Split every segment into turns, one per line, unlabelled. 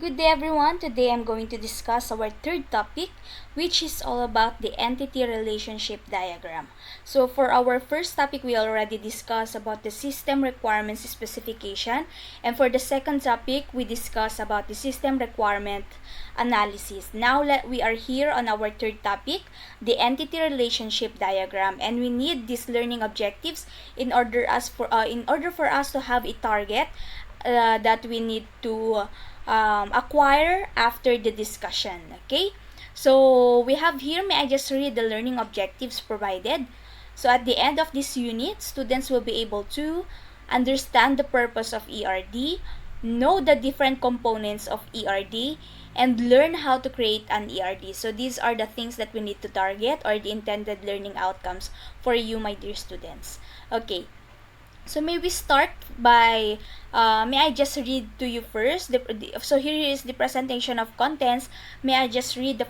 Good day everyone. Today I'm going to discuss our third topic, which is all about the entity relationship diagram. So for our first topic, we already discussed about the system requirements specification, and for the second topic, we discussed about the system requirement analysis. Now we are here on our third topic, the entity relationship diagram, and we need these learning objectives in order for us to have a target that we need to acquire after the discussion. Okay, so we have here, may I just read the learning objectives provided. So at the end of this unit, students will be able to understand the purpose of ERD, know the different components of ERD, and learn how to create an ERD. So these are the things that we need to target, or the intended learning outcomes for you, my dear students. Okay, so may we start by, may I just read to you first. So here is the presentation of contents. May I just read the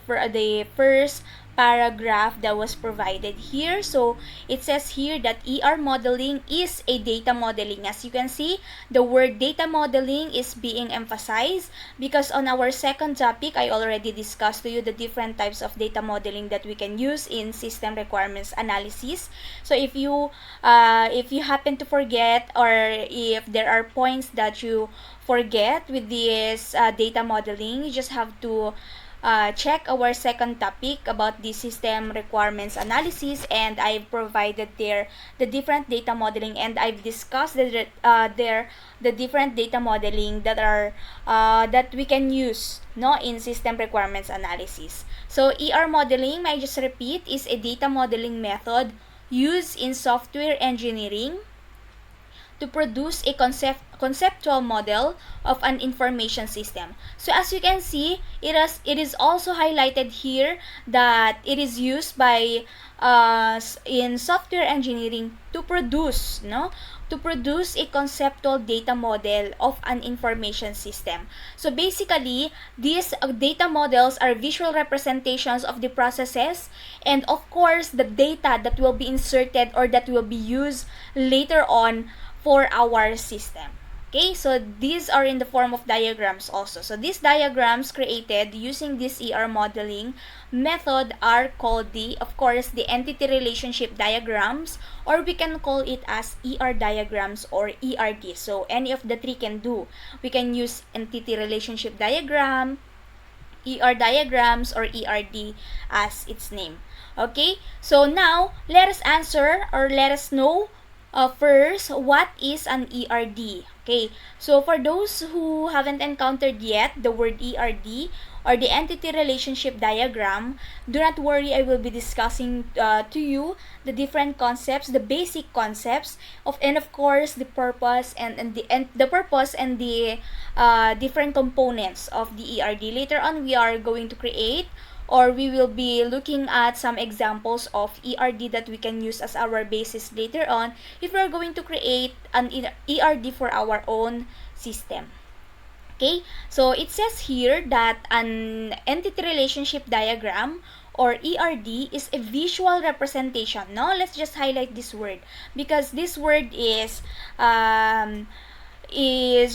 first paragraph that was provided here. So it says here that ER modeling is a data modeling. As you can see, the word data modeling is being emphasized because on our second topic, I already discussed to you the different types of data modeling that we can use in system requirements analysis. So if you happen to forget, or if there are points that you forget with this data modeling, you just have to check our second topic about the system requirements analysis, and I've provided there the different data modeling, and I've discussed the different data modeling that are that we can use in system requirements analysis. So ER modeling, may I just repeat, is a data modeling method used in software engineering to produce a conceptual model of an information system. So as you can see, it is also highlighted here that it is used by in software engineering to produce a conceptual data model of an information system. So basically, these data models are visual representations of the processes and of course the data that will be inserted or that will be used later on for our system. Okay, so these are in the form of diagrams also. So these diagrams created using this ER modeling method are called of course, the entity relationship diagrams, or we can call it as ER diagrams or ERD. So any of the three can do. We can use entity relationship diagram, ER diagrams, or ERD as its name. Okay, so now let us answer, or let us know first, what is an ERD? Okay, so for those who haven't encountered yet the word ERD or the entity relationship diagram, do not worry, I will be discussing to you the different concepts, the basic concepts and of course the purpose and the purpose and the different components of the ERD. Later on, we are going to create, or we will be looking at some examples of ERD that we can use as our basis later on if we are going to create an ERD for our own system. Okay, so it says here that an entity relationship diagram or ERD is a visual representation. Now, let's just highlight this word because this word is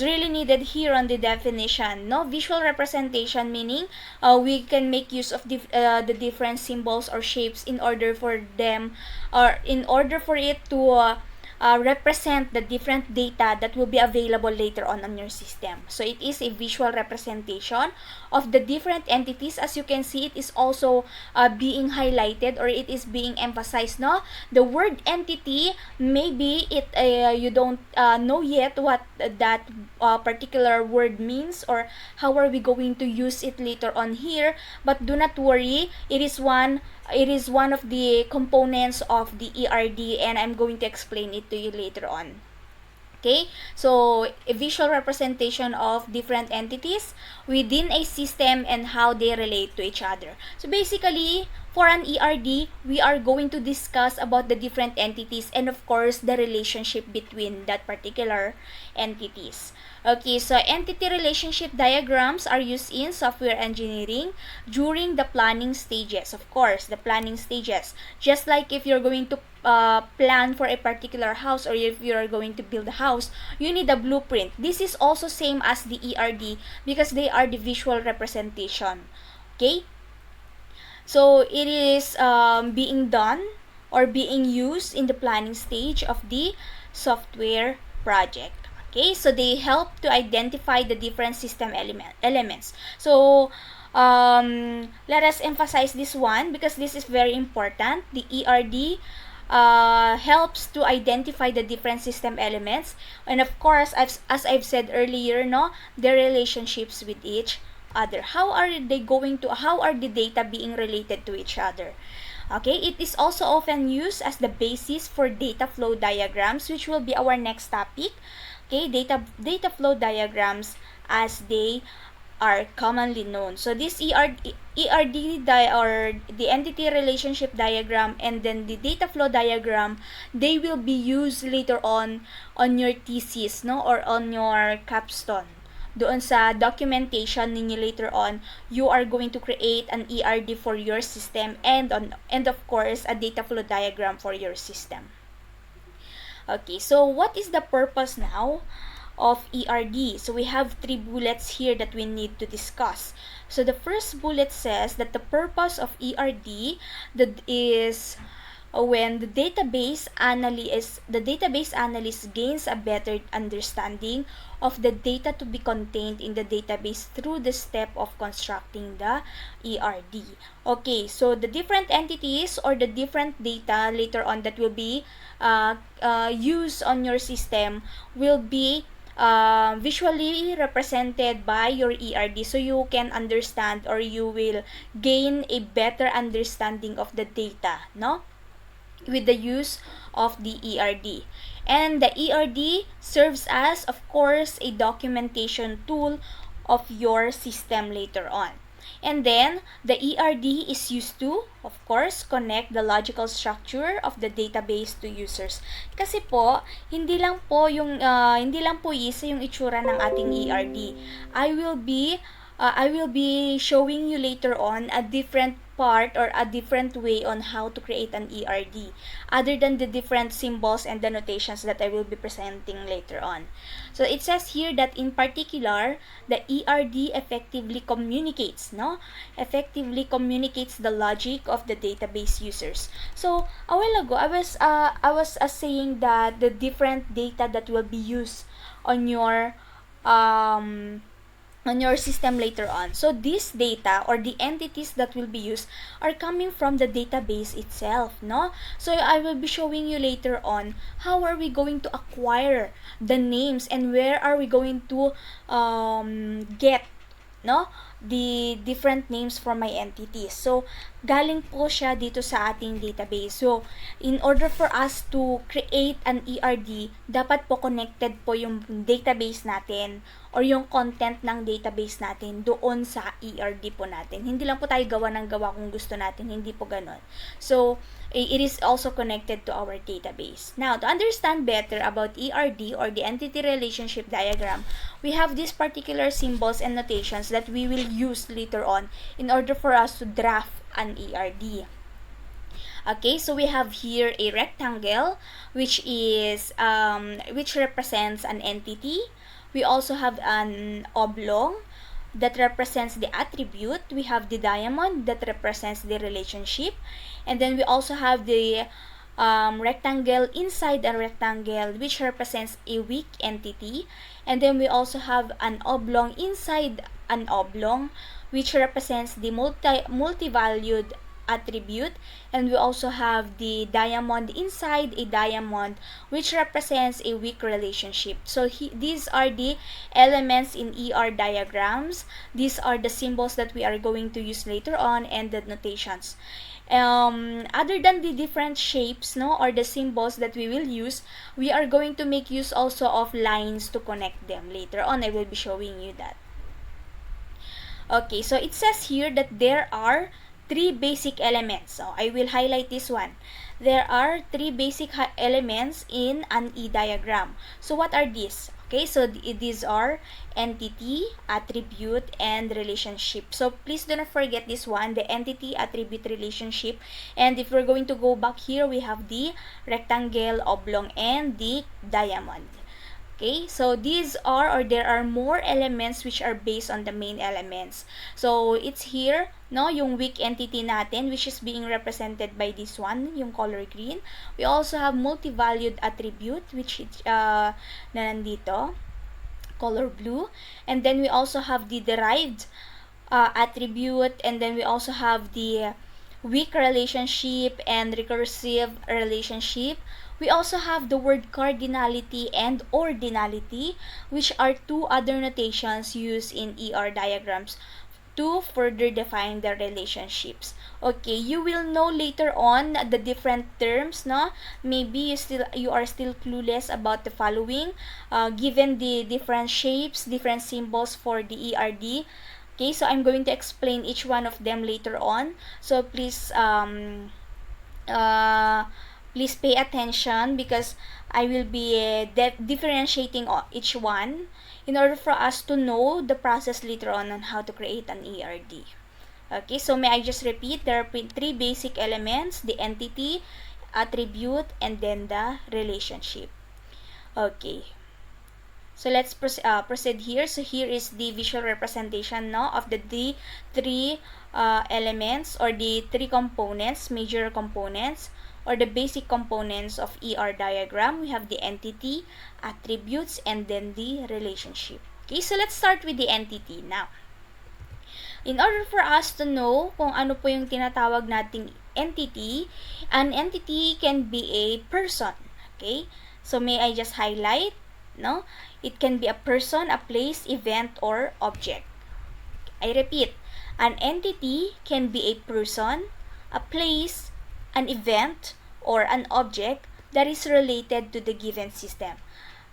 really needed here on the definition. Visual representation meaning we can make use of the different symbols or shapes in order for them, or in order for it to represent the different data that will be available later on your system. So it is a visual representation of the different entities. As you can see, it is also being highlighted, or it is being emphasized. The word entity, maybe you don't know yet what that particular word means, or how are we going to use it later on here, but do not worry, it is one of the components of the ERD, and I'm going to explain it to you later on. Okay, so a visual representation of different entities within a system and how they relate to each other. So basically, for an ERD, we are going to discuss about the different entities and of course the relationship between that particular entities. Okay, so entity relationship diagrams are used in software engineering during the planning stages. Of course, the planning stages. Just like if you're going to plan for a particular house, or if you are going to build a house, you need a blueprint. This is also same as the ERD because they are the visual representation. Okay? So it is being done or being used in the planning stage of the software project. Okay, so they help to identify the different system elements. So let us emphasize this one because this is very important. The ERD helps to identify the different system elements, and of course, as I've said earlier, no, their relationships with each other. How are the data being related to each other? Okay, it is also often used as the basis for data flow diagrams, which will be our next topic. Okay, data flow diagrams as they are commonly known. So this ERD or the entity relationship diagram and then the data flow diagram, they will be used later on your thesis, no, or on your capstone. Doon sa documentation ninyo later on, you are going to create an ERD for your system and of course a data flow diagram for your system. Okay, so what is the purpose now of ERD? So we have 3 bullets here that we need to discuss. So the first bullet says that the purpose of ERD that is when the database analyst gains a better understanding of the data to be contained in the database through the step of constructing the ERD. Okay, so the different entities or the different data later on that will be used on your system will be visually represented by your ERD, so you can understand or you will gain a better understanding of the data, no, with the use of the ERD. And the ERD serves as, of course, a documentation tool of your system later on. And then, the ERD is used to, of course, connect the logical structure of the database to users. Kasi po, hindi lang po isa yung itsura ng ating ERD. I will be showing you later on a different part or a different way on how to create an ERD other than the different symbols and the notations that I will be presenting later on. So it says here that in particular, the ERD effectively communicates the logic of the database users. So a while ago, I was saying that the different data that will be used on your system later on. So this data or the entities that will be used are coming from the database itself, no? So I will be showing you later on how are we going to acquire the names and where are we going to get, no, the different names from my entities. So galing po siya dito sa ating database. So in order for us to create an ERD, dapat po connected po yung database natin or yung content ng database natin doon sa ERD po natin. Hindi lang po tayo gawa ng gawa kung gusto natin, hindi po ganon. So it is also connected to our database. Now, to understand better about ERD or the entity relationship diagram, we have these particular symbols and notations that we will use later on in order for us to draft an ERD. Okay, so we have here a rectangle which represents an entity. We also have an oblong that represents the attribute. We have the diamond that represents the relationship. And then we also have the rectangle inside a rectangle which represents a weak entity. And then we also have an oblong inside an oblong which represents the multi-valued attribute, and we also have the diamond inside a diamond which represents a weak relationship. So these are the elements in ER diagrams. These are the symbols that we are going to use later on and the notations. Other than the different shapes, no, or the symbols that we will use, we are going to make use also of lines to connect them. Later on, I will be showing you that. Okay, so it says here that there are 3 basic elements. So I will highlight this one. There are 3 basic elements in an E diagram. So what are these? Okay, so these are entity, attribute, and relationship. So please do not forget this one, the entity, attribute, relationship. And if we're going to go back here, we have the rectangle, oblong, and the diamond. Okay, so these are, or there are more elements which are based on the main elements. So it's here, no, yung weak entity natin, which is being represented by this one, yung color green. We also have multi-valued attribute, which is na nandito, color blue. And then we also have the derived attribute, and then we also have the weak relationship and recursive relationship. We also have the word cardinality and ordinality, which are two other notations used in ER diagrams to further define the relationships. Okay, you will know later on the different terms, no? Maybe you are still clueless about the following, given the different shapes, different symbols for the ERD. Okay, so I'm going to explain each one of them later on. So please please pay attention, because I will be differentiating each one in order for us to know the process later on how to create an ERD. Okay, so may I just repeat, there are three basic elements: the entity, attribute, and then the relationship. Okay, so let's proceed here. So here is the visual representation, no, of the three elements, or the three components, major components, or the basic components of ER diagram. We have the entity, attributes, and then the relationship. Okay, so let's start with the entity now. In order for us to know kung ano po yung tinatawag nating entity, an entity can be a person. Okay, so may I just highlight, no? It can be a person, a place, event, or object. I repeat, an entity can be a person, a place, an event, or an object that is related to the given system.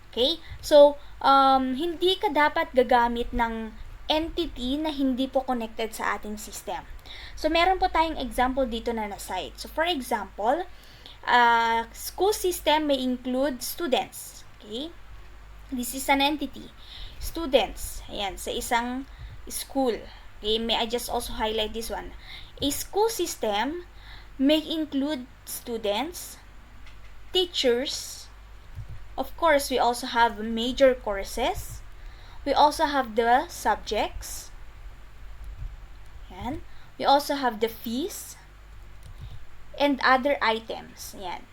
Okay? So, hindi ka dapat gagamit ng entity na hindi po connected sa ating system. So, meron po tayong example dito na na-cite. So, for example, school system may include students. Okay? This is an entity. Students. Ayan, sa isang school. Okay? May I just also highlight this one. A school system may include students, teachers. Of course, we also have major courses. We also have the subjects. Yan. We also have the fees and other items. Yan.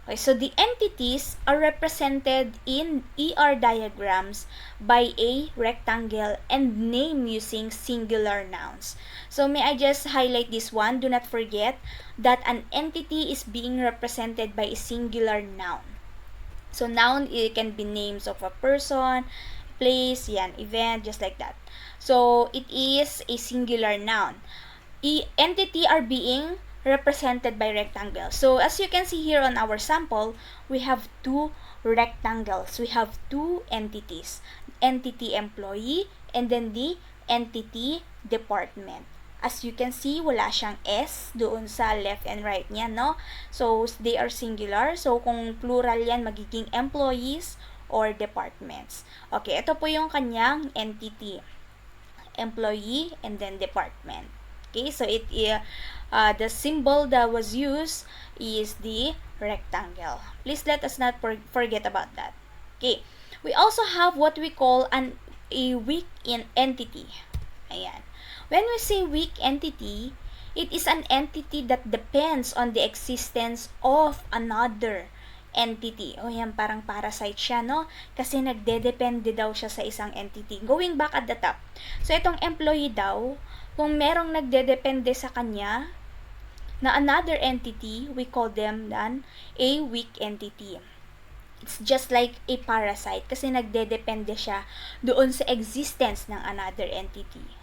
Okay, so the entities are represented in ER diagrams by a rectangle and name using singular nouns. So may I just highlight this one? Do not forget that an entity is being represented by a singular noun. So noun, it can be names of a person, place, yan, event, just like that. So it is a singular noun. Entity are being represented by rectangles. So as you can see here on our sample, we have two rectangles. We have two entities. Entity employee and then the entity department. As you can see, wala siyang S doon sa left and right niya, no? So they are singular. So kung plural yan, magiging employees or departments. Okay, ito po yung kanyang entity. Employee and then department. Okay, so the symbol that was used is the rectangle. Please let us not forget about that. Okay, we also have what we call a weak entity. Ayan. When we say weak entity, it is an entity that depends on the existence of another entity. O yan, parang parasite siya, no? Kasi nagdedepende daw siya sa isang entity. Going back at the top. So, itong employee daw, kung merong nagdedepende sa kanya na another entity, we call them then a weak entity. It's just like a parasite kasi nagdedepende siya doon sa existence ng another entity.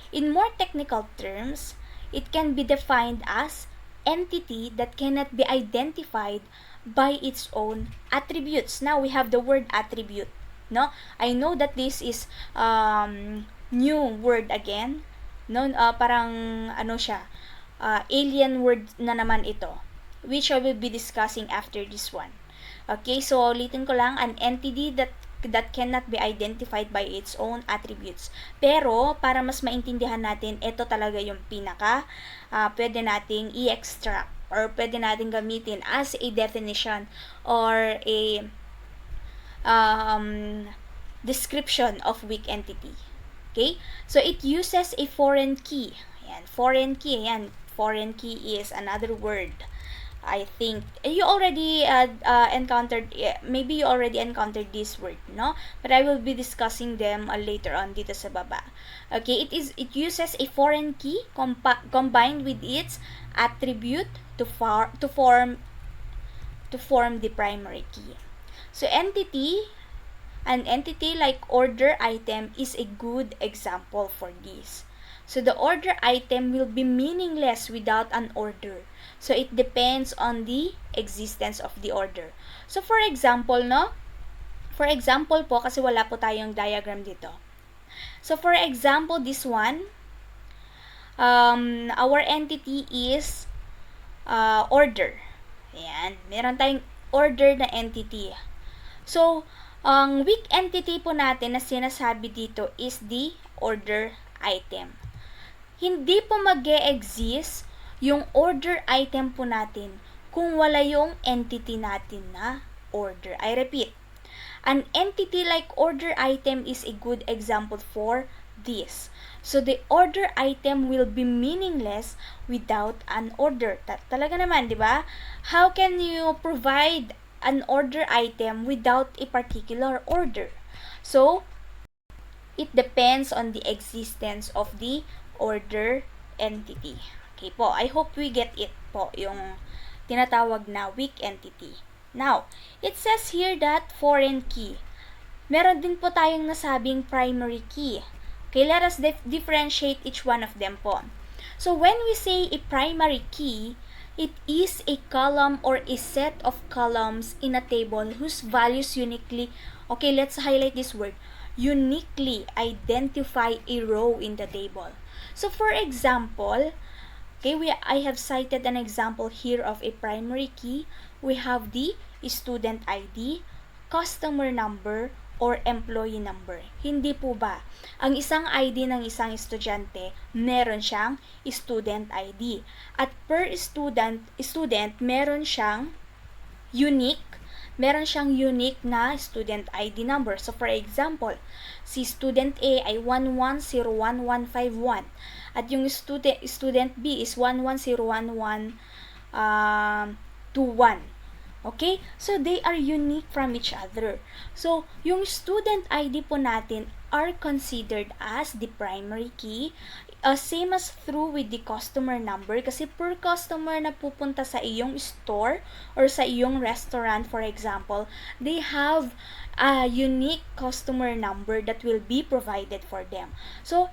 In more technical terms, it can be defined as entity that cannot be identified by its own attributes. Now, we have the word attribute. No? I know that this is new word again. No? Parang ano siya, alien word na naman ito, which I will be discussing after this one. Okay, so ulitin ko lang, an entity that cannot be identified by its own attributes. Pero, para mas maintindihan natin, ito talaga yung pinaka pwede nating i-extract or pwede nating gamitin as a definition or a description of weak entity. Okay? So, it uses a foreign key. Ayan, foreign key. Ayan, foreign key is another word. I think you already encountered, maybe you already encountered this word, no? But I will be discussing them later on dito sa baba. Okay, it uses a foreign key combined with its attribute to form the primary key. So an entity like order item is a good example for this. So the order item will be meaningless without an order. So it depends on the existence of the order. So for example, no? For example po, kasi wala po tayong diagram dito. So for example, this one, our entity is order. Ayan, meron tayong order na entity. So, ang weak entity po natin na sinasabi dito is the order item. Hindi po mag-e-exist yung order item po natin kung wala yung entity natin na order. I repeat, an entity like order item is a good example for this. So, the order item will be meaningless without an order. Talaga naman, di ba? How can you provide an order item without a particular order? So, it depends on the existence of the order entity. Okay po, I hope we get it po, yung tinatawag na weak entity. Now, it says here that foreign key. Meron din po tayong nasabing primary key. Okay, let us differentiate each one of them po. So, when we say a primary key, it is a column or a set of columns in a table whose values uniquely, okay, let's highlight this word, uniquely identify a row in the table. So, for example, okay, I have cited an example here of a primary key. We have the student ID, customer number, or employee number. Hindi po ba? Ang isang ID ng isang estudyante, meron siyang student ID. At per student meron siyang unique na student ID number. So, for example, si student A ay 11011151 at yung student B is 11011121. Okay? So, they are unique from each other. So, yung student ID po natin are considered as the primary key. Same as through with the customer number kasi per customer na pupunta sa iyong store or sa iyong restaurant, for example, they have a unique customer number that will be provided for them. So,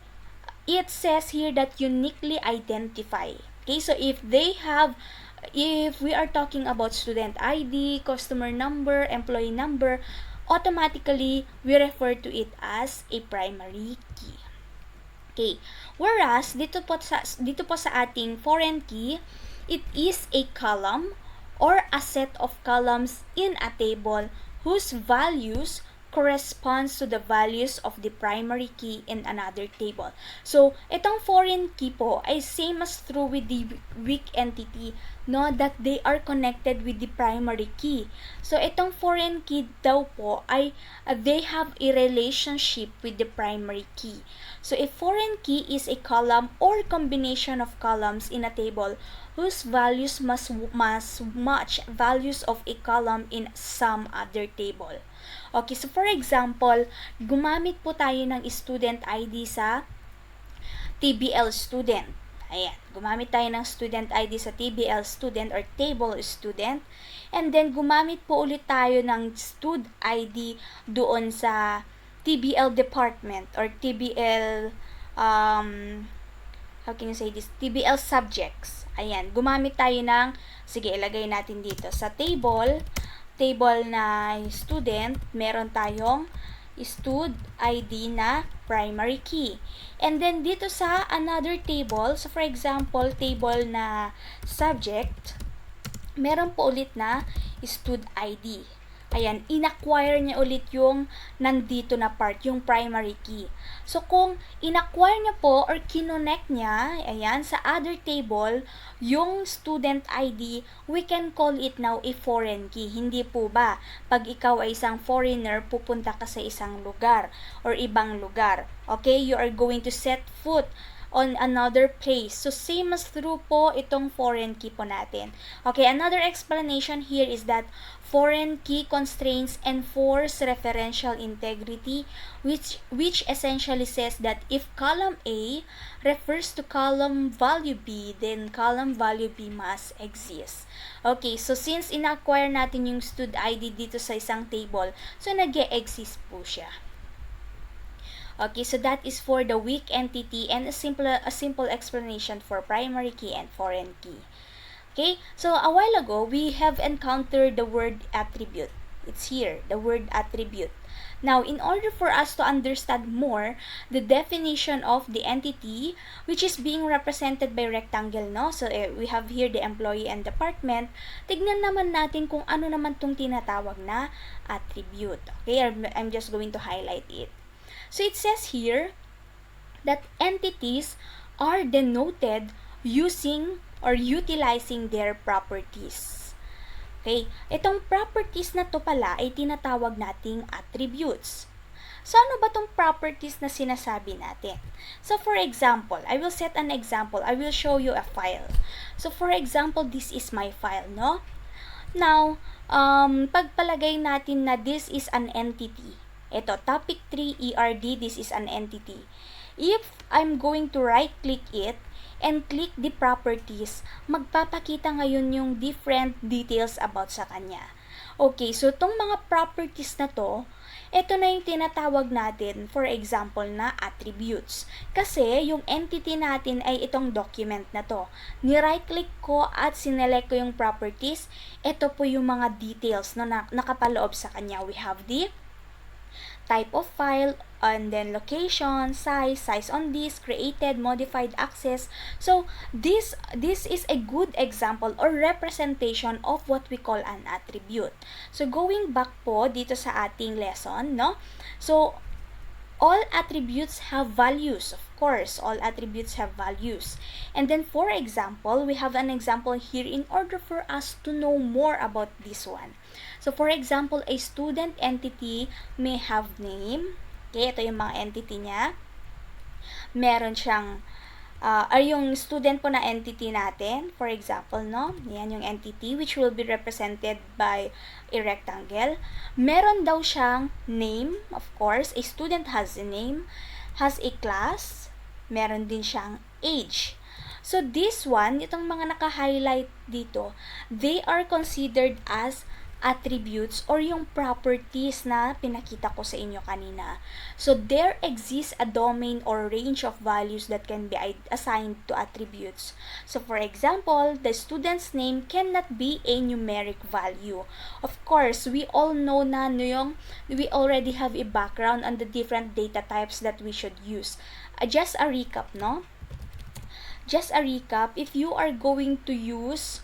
it says here that uniquely identify. Okay, so if we are talking about student ID, customer number, employee number, automatically we refer to it as a primary key. Okay, whereas dito po sa ating foreign key, it is a column or a set of columns in a table whose values corresponds to the values of the primary key in another table. So, itong foreign key po ay same as through with the weak entity, no, that they are connected with the primary key. So, itong foreign key daw po ay they have a relationship with the primary key. So, a foreign key is a column or combination of columns in a table whose values must match values of a column in some other table. Okay, so for example, gumamit po tayo ng student ID sa TBL student. Ayan, gumamit tayo ng student ID sa TBL student or table student. And then, gumamit po ulit tayo ng stud ID doon sa TBL department or TBL, how can you say this? TBL subjects. Ayan, gumamit tayo ng, sige, ilagay natin dito sa table na student, meron tayong stud ID na primary key. And then, dito sa another table, so for example, table na subject, meron po ulit na stud ID. Ayan, inacquire niya ulit yung nandito na part, yung primary key. So, kung inacquire niya po or kinonect niya, ayan, sa other table, yung student ID, we can call it now a foreign key. Hindi po ba? Pag ikaw ay isang foreigner, pupunta ka sa isang lugar or ibang lugar. Okay? You are going to set foot on another place. So, same as through po itong foreign key po natin. Okay, another explanation here is that foreign key constraints enforce referential integrity, which essentially says that if column A refers to column value B, then column value B must exist. Okay, so since ina-acquire natin yung stud ID dito sa isang table, so nag-e-exist po siya. Okay, so that is for the weak entity and a simple explanation for primary key and foreign key. Okay, so a while ago, we have encountered the word attribute. It's here, the word attribute. Now, in order for us to understand more the definition of the entity, which is being represented by rectangle, no? So, we have here the employee and department. Tignan naman natin kung ano naman itong tinatawag na attribute. Okay, I'm just going to highlight it. So, it says here that entities are denoted using or utilizing their properties. Okay, itong properties na to pala ay tinatawag nating attributes. So, ano ba itong properties na sinasabi natin? So, for example, I will set an example. I will show you a file. So, for example, this is my file, no? Now, pagpalagay natin na this is an entity. Ito, topic 3 ERD, this is an entity. If I'm going to right-click it and click the properties, magpapakita ngayon yung different details about sa kanya. Okay, so itong mga properties na to, ito na yung tinatawag natin, for example, na attributes. Kasi yung entity natin ay itong document na to. Ni-right-click ko at sinelect ko yung properties, ito po yung mga details na nakapaloob sa kanya. We have the type of file, and then location, size on disk, created, modified, access. So, this is a good example or representation of what we call an attribute. So, going back po dito sa ating lesson, no? So, all attributes have values. Of course, all attributes have values. And then, for example, we have an example here in order for us to know more about this one. So, for example, a student entity may have name. Okay, ito yung mga entity niya. Meron siyang, yung student po na entity natin, for example, no? Yan yung entity which will be represented by a rectangle. Meron daw siyang name, of course. A student has a name, has a class, meron din siyang age. So, this one, itong mga naka-highlight dito, they are considered as attributes or yung properties na pinakita ko sa inyo kanina. So, there exists a domain or range of values that can be assigned to attributes. So, for example, the student's name cannot be a numeric value. Of course, we all know na we already have a background on the different data types that we should use. Just a recap, no? Just a recap, if you are going to use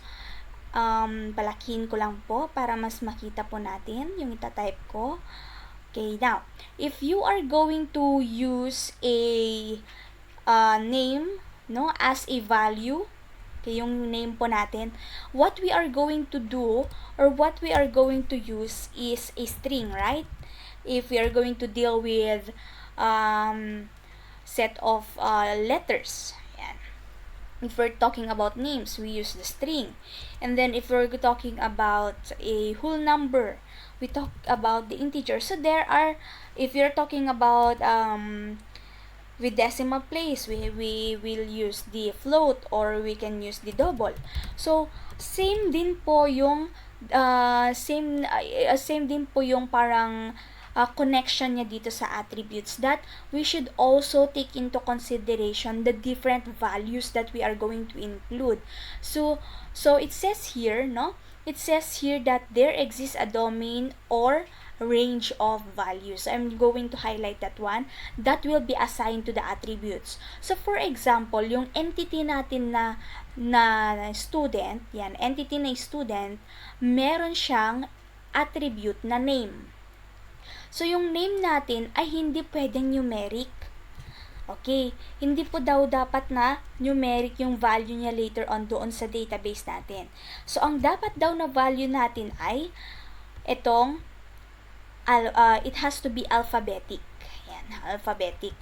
palakihin ko lang po para mas makita po natin yung itatype ko. Okay, now, if you are going to use a name, no, as a value, okay, yung name po natin, what we are going to do or what we are going to use is a string, right? If we are going to deal with set of letters. If we're talking about names, we use the string. And then if we're talking about a whole number, we talk about the integer. So there are, if you're talking about with decimal place, we will use the float or we can use the double. So same din po yung same din po yung parang connection niya dito sa attributes, that we should also take into consideration the different values that we are going to include. So it says here, no? It says here that there exists a domain or range of values. I'm going to highlight that one that will be assigned to the attributes. So for example, yung entity natin na student, yan, entity na student, meron siyang attribute na name. So, yung name natin ay hindi pwedeng numeric. Okay, hindi po daw dapat na numeric yung value niya later on doon sa database natin. So, ang dapat daw na value natin ay itong, it has to be alphabetic. Ayan, alphabetic.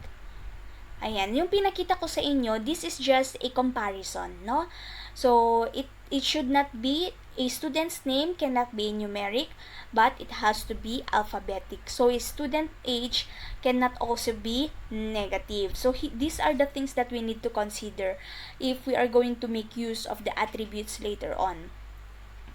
Ayan, yung pinakita ko sa inyo, this is just a comparison, no? So, it should not be, a student's name cannot be numeric, but it has to be alphabetic. So, a student age cannot also be negative. So, these are the things that we need to consider if we are going to make use of the attributes later on.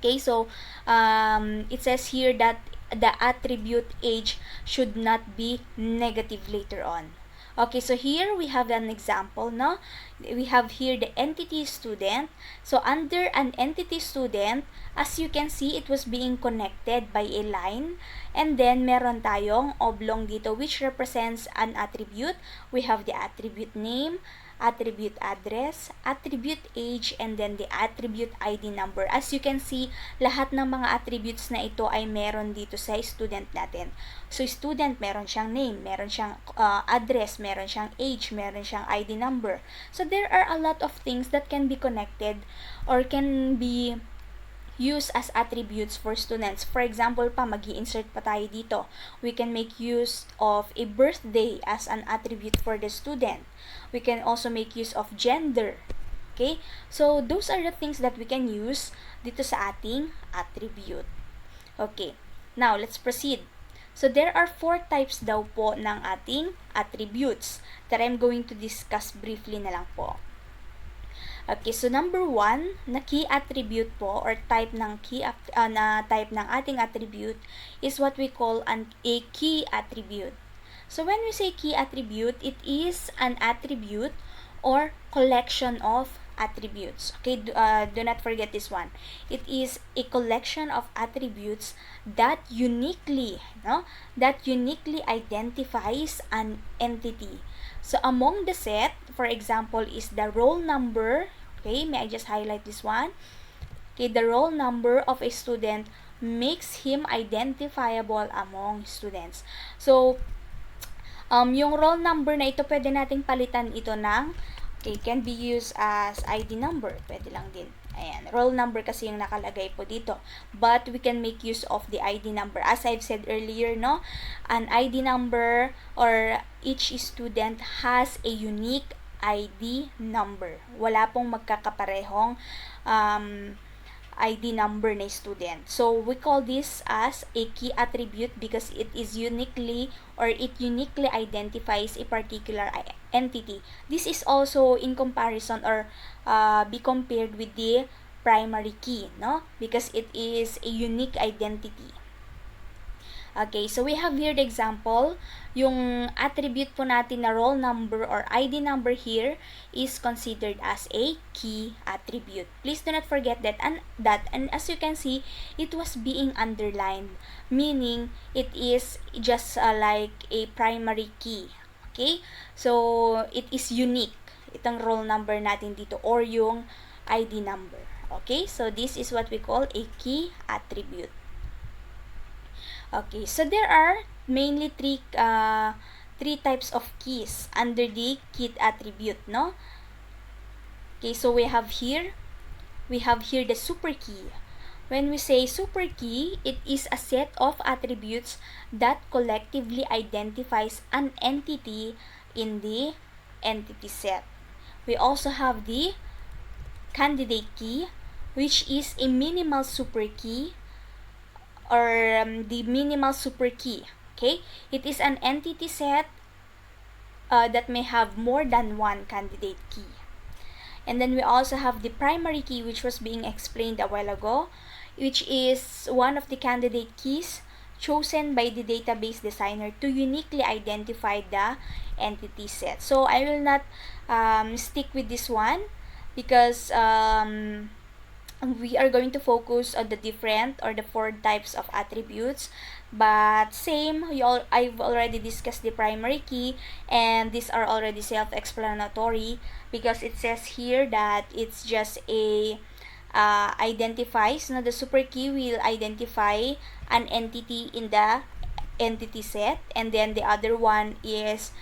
Okay, so, it says here that the attribute age should not be negative later on. Okay, so here we have an example, no? We have here the entity student. So, under an entity student, as you can see, it was being connected by a line. And then, meron tayong oblong dito, which represents an attribute. We have the attribute name, attribute address, attribute age, and then the attribute ID number. As you can see, lahat ng mga attributes na ito ay meron dito sa student natin. So, student, meron siyang name, meron siyang address, meron siyang age, meron siyang ID number. So, there are a lot of things that can be connected or can be used as attributes for students. For example pa, mag-i-insert pa tayo dito. We can make use of a birthday as an attribute for the student. We can also make use of gender. Okay? So, those are the things that we can use dito sa ating attribute. Okay. Now, let's proceed. So, there are 4 types daw po ng ating attributes that I'm going to discuss briefly na lang po. Okay, so number 1 na key attribute po or type ng type ng ating attribute is what we call a key attribute. So when we say key attribute, it is an attribute or collection of attributes. Okay, do not forget this one. It is a collection of attributes that uniquely identifies an entity. So, among the set, for example, is the roll number. Okay, may I just highlight this one? Okay, the roll number of a student makes him identifiable among students. So, yung roll number na ito, pwede nating palitan ito ng, okay, can be used as ID number. Pwede lang din. Ayan, roll number kasi yung nakalagay po dito. But we can make use of the ID number. As I've said earlier, no, an ID number or each student has a unique ID number. Wala pong magkakaparehong ID number na student. So, we call this as a key attribute because it uniquely identifies a particular entity. This is also in comparison or be compared with the primary key, no? Because it is a unique identity. Okay, so we have here the example. Yung attribute po natin na roll number or ID number here is considered as a key attribute. Please do not forget that and as you can see, it was being underlined, meaning it is just like a primary key. Okay? So, it is unique. Itong roll number natin dito or yung ID number. Okay? So, this is what we call a key attribute. Okay, so there are mainly three types of keys under the key attribute, no? Okay, so we have here the super key. When we say super key, it is a set of attributes that collectively identifies an entity in the entity set. We also have the candidate key, which is a minimal super key or the minimal super key. Okay, it is an entity set that may have more than one candidate key. And then we also have the primary key, which was being explained a while ago, which is one of the candidate keys chosen by the database designer to uniquely identify the entity set. So I will not stick with this one because we are going to focus on the different or the 4 types of attributes. But same, I've already discussed the primary key, and these are already self-explanatory because it says here that it's just a identifies, no, the super key will identify an entity in the entity set, and then the other one is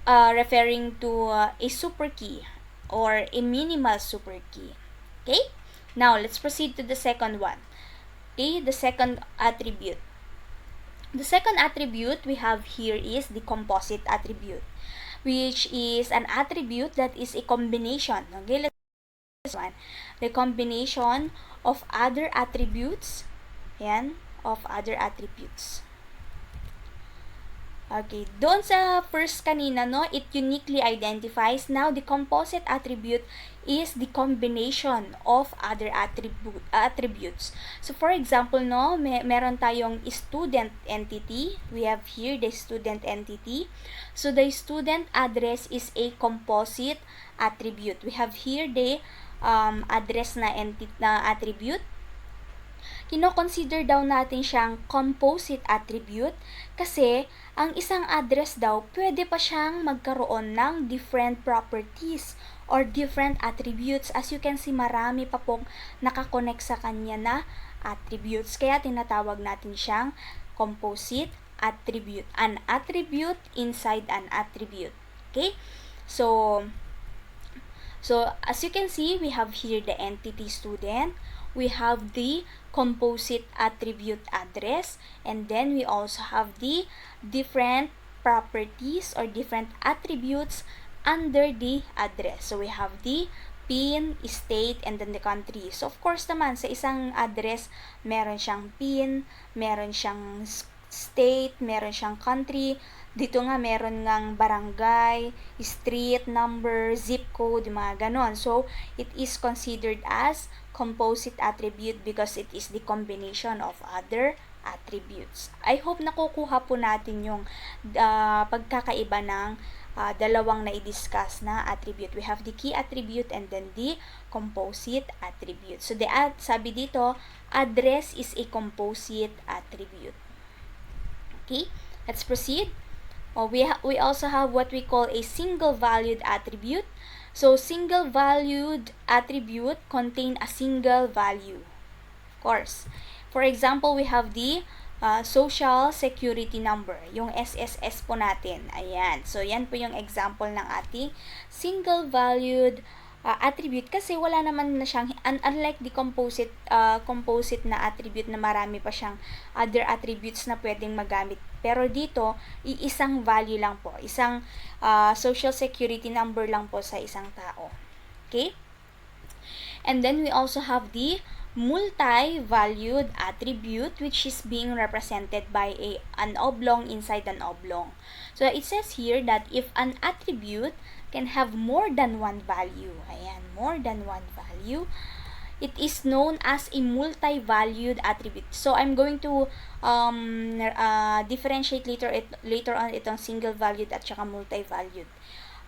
referring to a super key or a minimal super key. Okay, now let's proceed to the second one. Okay, the second attribute. The second attribute we have here is the composite attribute, which is an attribute that is a combination. Okay, let's one. The combination of other attributes, yan, of other attributes. Okay, doon sa first kanina, no, it uniquely identifies. Now, the composite attribute is the combination of other attributes. So, for example, no, meron tayong student entity. We have here the student entity. So, the student address is a composite attribute. We have here the address na attribute. Kino-consider daw natin siyang composite attribute kasi ang isang address daw pwede pa siyang magkaroon ng different properties or different attributes. As you can see, marami pa pong nakakonect sa kanya na attributes. Kaya tinatawag natin siyang composite attribute. An attribute inside an attribute. Okay? So as you can see, we have here the entity student. We have the composite attribute address, and then we also have the different properties or different attributes under the address. So we have the PIN, state, and then the country. So of course naman, sa isang address, meron siyang PIN, meron siyang state, meron siyang country. Dito nga meron ngang barangay, street number, zip code, mga ganon. So it is considered as composite attribute because it is the combination of other attributes. I hope nakukuha po natin yung pagkakaiba ng dalawang na-discuss na attribute. We have the key attribute and then the composite attribute. So sabi dito, address is a composite attribute. Okay, let's proceed. We also have what we call a single valued attribute. So, single valued attribute contain a single value. Of course. For example, we have the social security number. Yung SSS po natin. Ayan. So, yan po yung example ng ating single valued attribute kasi wala naman na siyang, unlike the composite na attribute na marami pa siyang other attributes na pwedeng magamit. Pero dito, iisang value lang po. Isang social security number lang po sa isang tao. Okay? And then we also have the multi-valued attribute which is being represented by an oblong inside an oblong. So it says here that if an attribute can have more than one value, ayan, more than one value, it is known as a multi-valued attribute. So I'm going to differentiate later on itong single valued at saka multi-valued.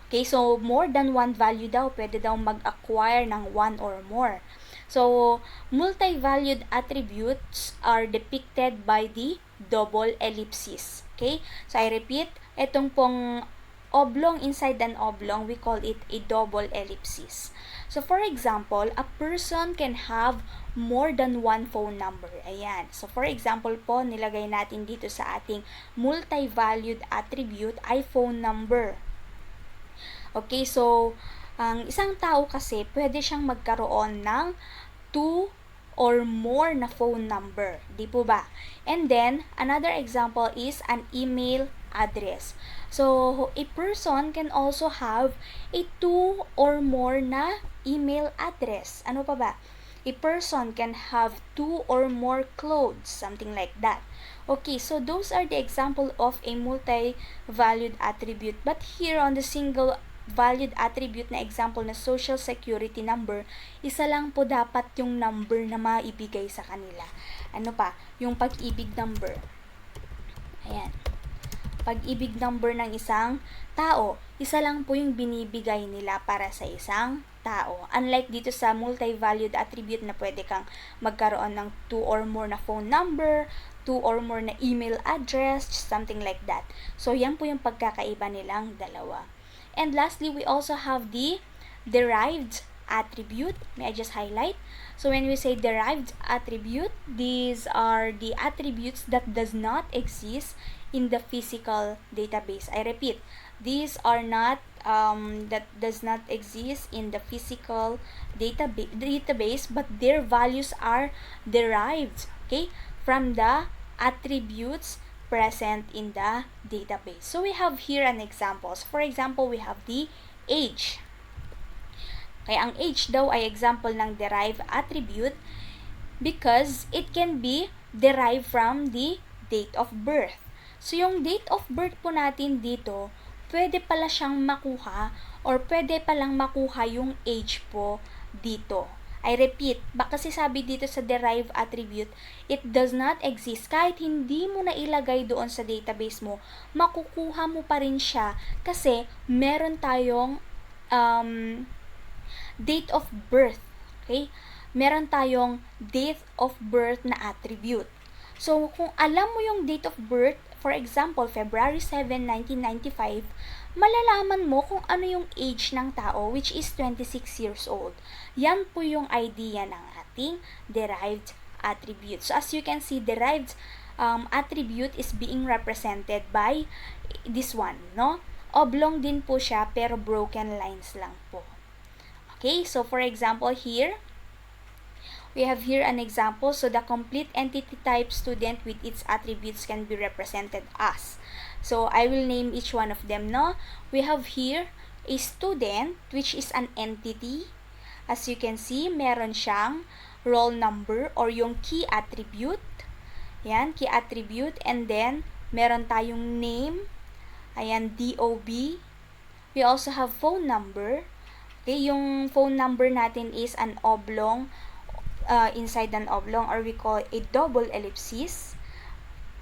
Okay, so more than one value daw, pwede daw mag-acquire ng one or more. So, multi-valued attributes are depicted by the double ellipsis. Okay? So, I repeat, itong pong oblong inside an oblong, we call it a double ellipsis. So, for example, a person can have more than one phone number. Ayan. So, for example po, nilagay natin dito sa ating multi-valued attribute ay phone number. Okay, so, ang isang tao kasi, pwede siyang magkaroon ng 2 or more na phone number. Di po ba? And then, another example is an email address. So, a person can also have a 2 or more na email address. Ano pa ba? A person can have 2 or more clothes, something like that. Okay, so those are the example of a multi-valued attribute. But here on the single valued attribute na example na social security number, isa lang po dapat yung number na maibigay sa kanila. Ano pa? Yung pag-ibig number. Ayan. Pag-ibig number ng isang tao, isa lang po yung binibigay nila para sa isang tao. Unlike dito sa multi-valued attribute na pwede kang magkaroon ng 2 or more na phone number, 2 or more na email address, something like that. So, yan po yung pagkakaiba nilang dalawa. And lastly, we also have the derived attribute. May I just highlight? So when we say derived attribute, these are the attributes that does not exist in the physical database. I repeat, these are not that does not exist in the physical database, but their values are derived, okay, from the attributes present in the database. So we have here an examples. For example, we have the age. Kaya ang age daw ay example ng derived attribute because it can be derived from the date of birth. So yung date of birth po natin dito, pwede pala siyang makuha or pwede palang makuha yung age po dito. I repeat, kasi sabi dito sa derived attribute, it does not exist. Kahit hindi mo na ilagay doon sa database mo, makukuha mo pa rin siya kasi meron tayong date of birth. Okay? Meron tayong date of birth na attribute. So, kung alam mo yung date of birth, for example, February 7, 1995, malalaman mo kung ano yung age ng tao, which is 26 years old. Yan po yung idea ng ating derived attribute. So, as you can see, derived attribute is being represented by this one, no? Oblong din po siya, pero broken lines lang po. Okay, so for example here, we have here an example. So, the complete entity type student with its attributes can be represented as. So, I will name each one of them, no? We have here a student, which is an entity. As you can see, meron siyang roll number or yung key attribute. Yan, key attribute. And then, meron tayong name. Ayan, DOB. We also have phone number. Okay, yung phone number natin is an oblong, inside an oblong, or we call a double ellipsis.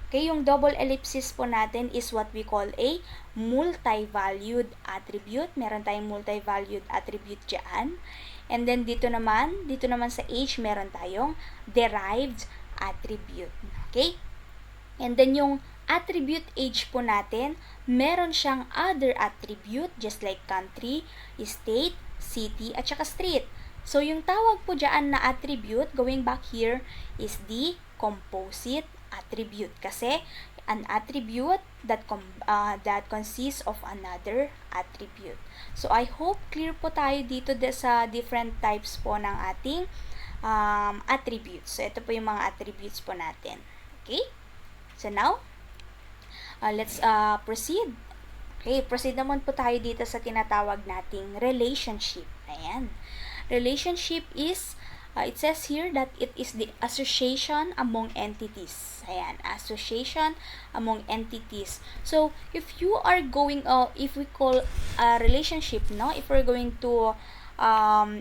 Okay, yung double ellipsis po natin is what we call a multi-valued attribute. Meron tayong multi-valued attribute dyan. And then dito naman sa age, meron tayong derived attribute. Okay? And then yung attribute age po natin, meron siyang other attribute just like country, state, city, at saka street. So, yung tawag po dyan na attribute, going back here, is the composite attribute. Kasi, an attribute that consists of another attribute. So, I hope clear po tayo dito sa different types po ng ating attributes. So, ito po yung mga attributes po natin. Okay? So, now, let's proceed. Okay, proceed naman po tayo dito sa tinatawag nating relationship. Ayan. Relationship is, it says here that it is the association among entities. Ayan, association among entities. So, if you are going, if we call a relationship, no? If we're going to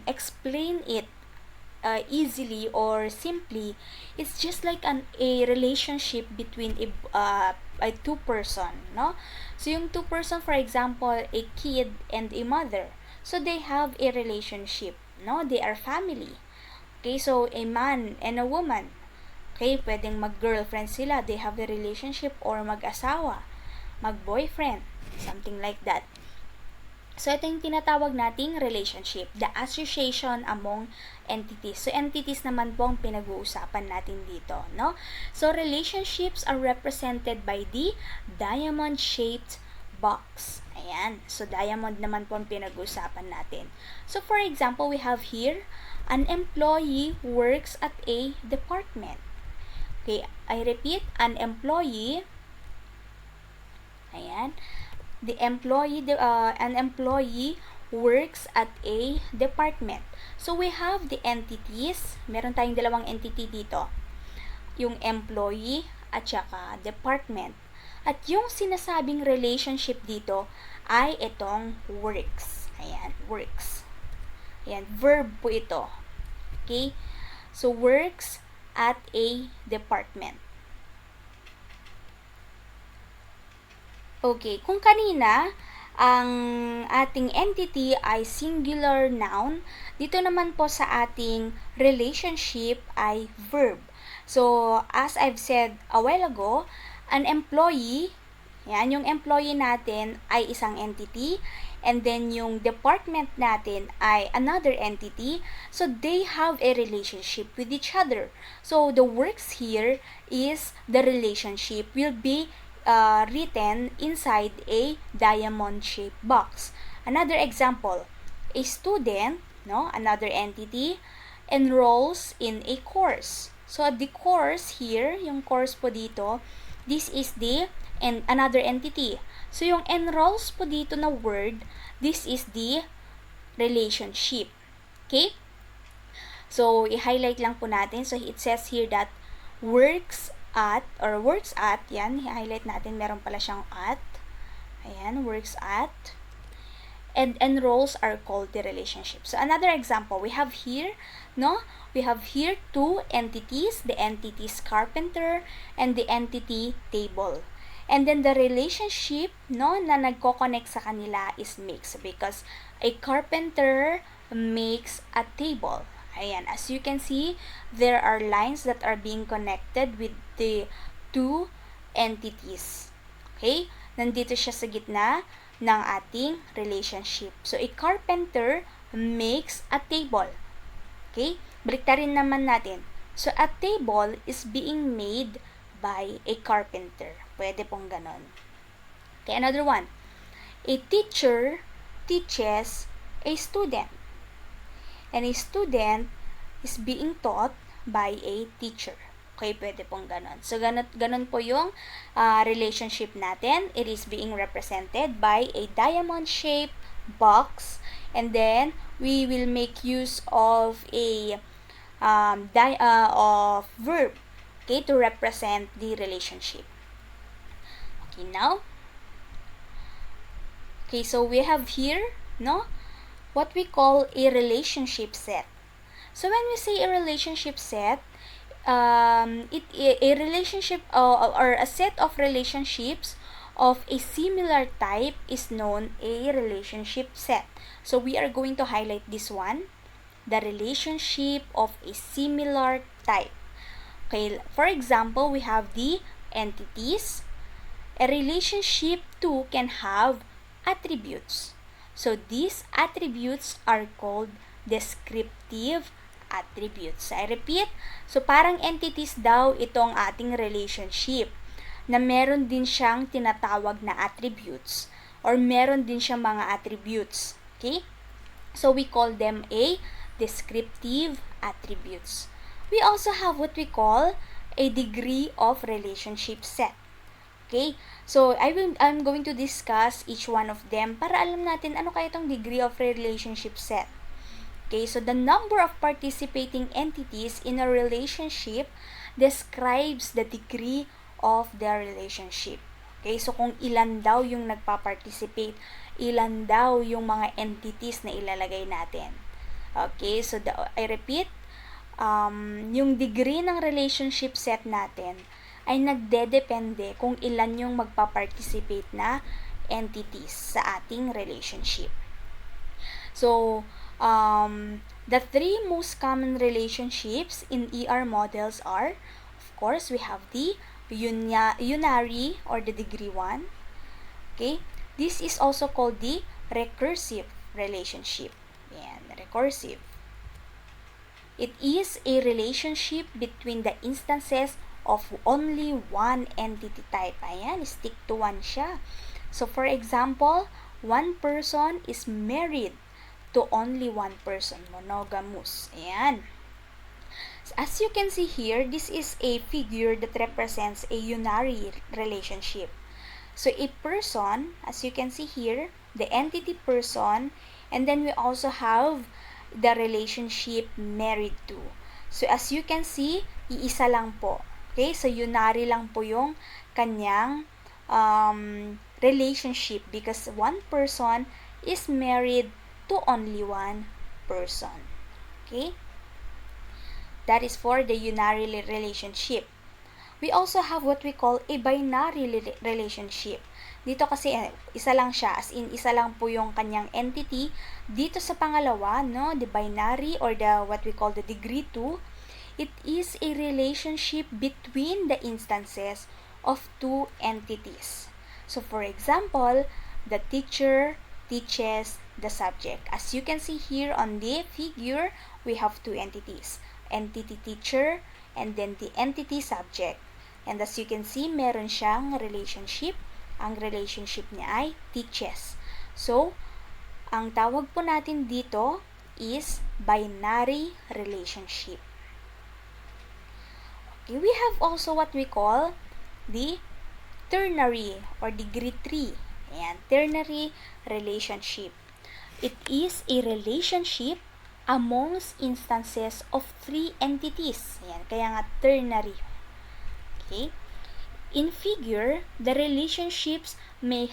explain it easily or simply, it's just like a relationship between a two person, no? So, yung two person, for example, a kid and a mother. So, they have a relationship, no? They are family. Okay, so a man and a woman. Okay, pwedeng mag-girlfriend sila. They have a relationship, or mag-asawa, mag-boyfriend, something like that. So, ito yung tinatawag nating relationship, the association among entities. So, entities naman po ang pinag-uusapan natin dito, no? So, relationships are represented by the diamond-shaped box. Ayan. So, diamond naman po ang pinag-uusapan natin. So, for example, we have here, an employee works at a department. Okay, I repeat, an employee, ayan, an employee works at a department. So, we have the entities. Meron tayong dalawang entity dito. Yung employee at saka department. At yung sinasabing relationship dito ay itong works. Ayan, works. Ayan, verb po ito. Okay? So, works at a department. Okay, kung kanina, ang ating entity ay singular noun, dito naman po sa ating relationship ay verb. So, as I've said a while ago, an employee, yan, yung employee natin ay isang entity, and then yung department natin ay another entity, so they have a relationship with each other. So the works here is the relationship will be written inside a diamond-shaped box. Another example, a student, no, another entity, enrolls in a course. So the course here, yung course po dito, this is the another entity. So yung enrolls po dito na word, this is the relationship. Okay? So i-highlight lang po natin. So it says here that works at, yan, i-highlight natin, meron pala siyang at. Ayan, works at. And enrolls are called the relationship. So another example, we have here, no? We have here two entities, the entities carpenter and the entity table. And then the relationship, no, na nagko-connect sa kanila is mixed because a carpenter makes a table. Ayan, as you can see, there are lines that are being connected with the two entities. Okay? Nandito siya sa gitna ng ating relationship. So, a carpenter makes a table. Okay? Baliktarin naman natin. So, a table is being made by a carpenter. Pwede pong ganon. Okay, another one. A teacher teaches a student. And a student is being taught by a teacher. Okay, pwede pong ganon. So, ganon po yung relationship natin. It is being represented by a diamond-shaped box. And then, we will make use of a verb, okay, to represent the relationship. Okay, now, okay, so we have here, no, what we call a relationship set. So when we say a relationship set, a relationship or a set of relationships of a similar type is known a relationship set. So we are going to highlight this one, the relationship of a similar type. Okay, for example, we have the entities. A relationship too can have attributes. So these attributes are called descriptive attributes. I repeat, so parang entities daw itong ating relationship na meron din siyang tinatawag na attributes or meron din siyang mga attributes. Okay? So we call them a descriptive attributes. We also have what we call a degree of relationship set. Okay? So, I'm going to discuss each one of them para alam natin ano kaya itong degree of relationship set. Okay? So, the number of participating entities in a relationship describes the degree of their relationship. Okay? So, kung ilan daw yung nagpa-participate, ilan daw yung mga entities na ilalagay natin. Okay? So, I repeat, yung degree ng relationship set natin ay nagdedepende kung ilan yung magpa-participate na entities sa ating relationship. So, the three most common relationships in ER models are, of course, we have the unary or the degree 1. Okay? This is also called the recursive relationship. Yan, recursive. It is a relationship between the instances of only one entity type. Ayan, stick to one siya. So, for example, one person is married to only one person, monogamous. Ayan. So, as you can see here, this is a figure that represents a unary relationship. So, a person, as you can see here, the entity person, and then we also have the relationship married to. So, as you can see, iisa lang po. Okay? So, unary lang po yung kanyang relationship because one person is married to only one person. Okay? That is for the unary relationship. We also have what we call a binary relationship. Dito kasi isa lang siya, as in isa lang po yung kanyang entity. Dito sa pangalawa, no, the binary or the what we call the degree 2, it is a relationship between the instances of two entities. So for example, the teacher teaches the subject. As you can see here on the figure, we have two entities. Entity teacher and then the entity subject. And as you can see, meron siyang relationship. Ang relationship niya ay teaches. So, ang tawag po natin dito is binary relationship. Okay, we have also what we call the ternary or degree 3. Ayan, ternary relationship. It is a relationship amongst instances of 3 entities. Ayan, kaya nga ternary. Okay? In figure, the relationships may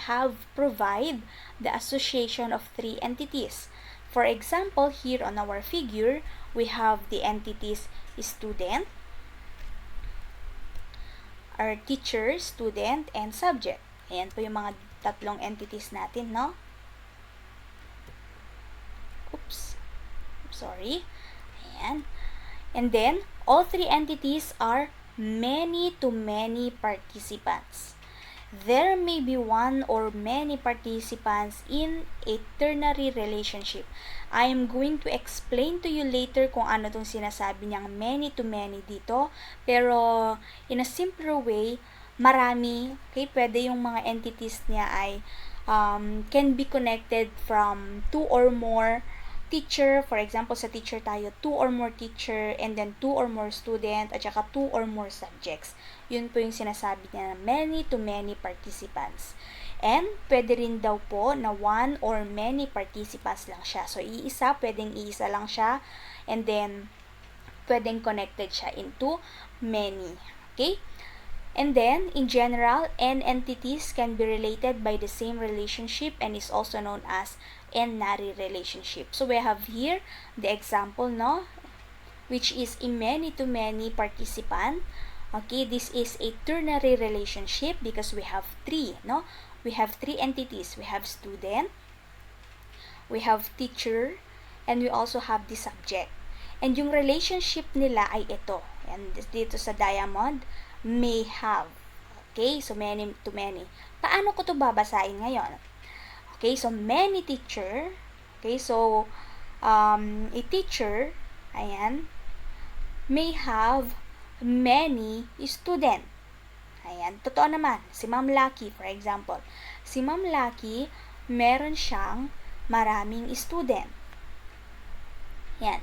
provide the association of 3 entities. For example, here on our figure, we have the entities student, our teacher, student, and subject. Ayan po yung mga tatlong entities natin, no? Oops. Sorry. Ayan. And then, all 3 entities are many-to-many participants. There may be one or many participants in a ternary relationship. I am going to explain to you later kung ano tong sinasabi niyang many-to-many dito. Pero, in a simpler way, marami. Okay, pwede yung mga entities niya ay can be connected from 2 or more teacher. For example, sa teacher tayo, 2 or more teacher, and then 2 or more student, at saka 2 or more subjects. Yun po yung sinasabi niya na many-to-many participants. And, pwede rin daw po na 1 or many participants lang siya. So, pwedeng iisa lang siya, and then, pwedeng connected siya into many. Okay? And then, in general, n entities can be related by the same relationship and is also known as n-nary relationship. So, we have here the example, no? Which is a many-to-many participant. Okay, this is a ternary relationship because we have 3, no? We have 3 entities. We have student, we have teacher, and we also have the subject. And yung relationship nila ay ito. And dito sa diamond, may have. Okay, so many to many. Paano ko to babasahin ngayon? Okay, so many teacher. Okay, so a teacher, ayan, may have many student. Ayan, totoo naman. Si Ma'am Lucky, for example. Si Ma'am Lucky, meron siyang maraming student. Ayan.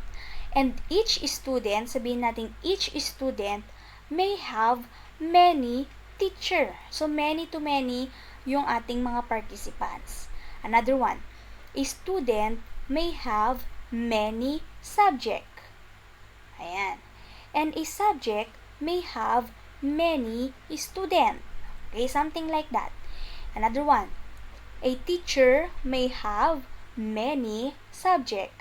And each student, sabihin natin each student may have many teacher. So, many to many yung ating mga participants. Another one, a student may have many subject. Ayan. And a subject may have many student. Okay, something like that. Another one, a teacher may have many subject.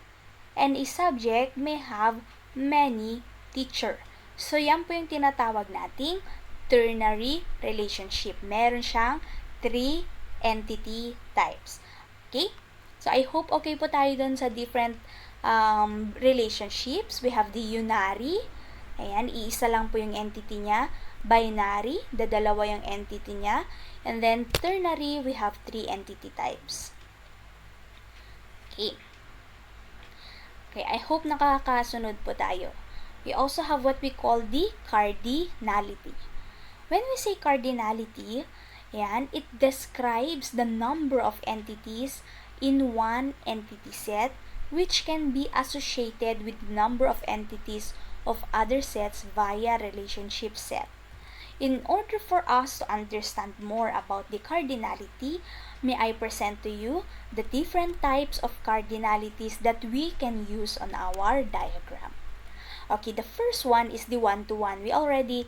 And a subject may have many teacher. So, yan po yung tinatawag nating ternary relationship. Meron siyang 3 entity types. Okay? So, I hope okay po tayo dun sa different relationships. We have the unary. Ayan, iisa lang po yung entity niya. Binary, dalawa yung entity niya. And then, ternary, we have 3 entity types. Okay. Okay, I hope nakakasunod po tayo. We also have what we call the cardinality. When we say cardinality, yan, it describes the number of entities in one entity set which can be associated with the number of entities of other sets via relationship set. In order for us to understand more about the cardinality, may I present to you the different types of cardinalities that we can use on our diagram. Okay, the first one is the one-to-one. We already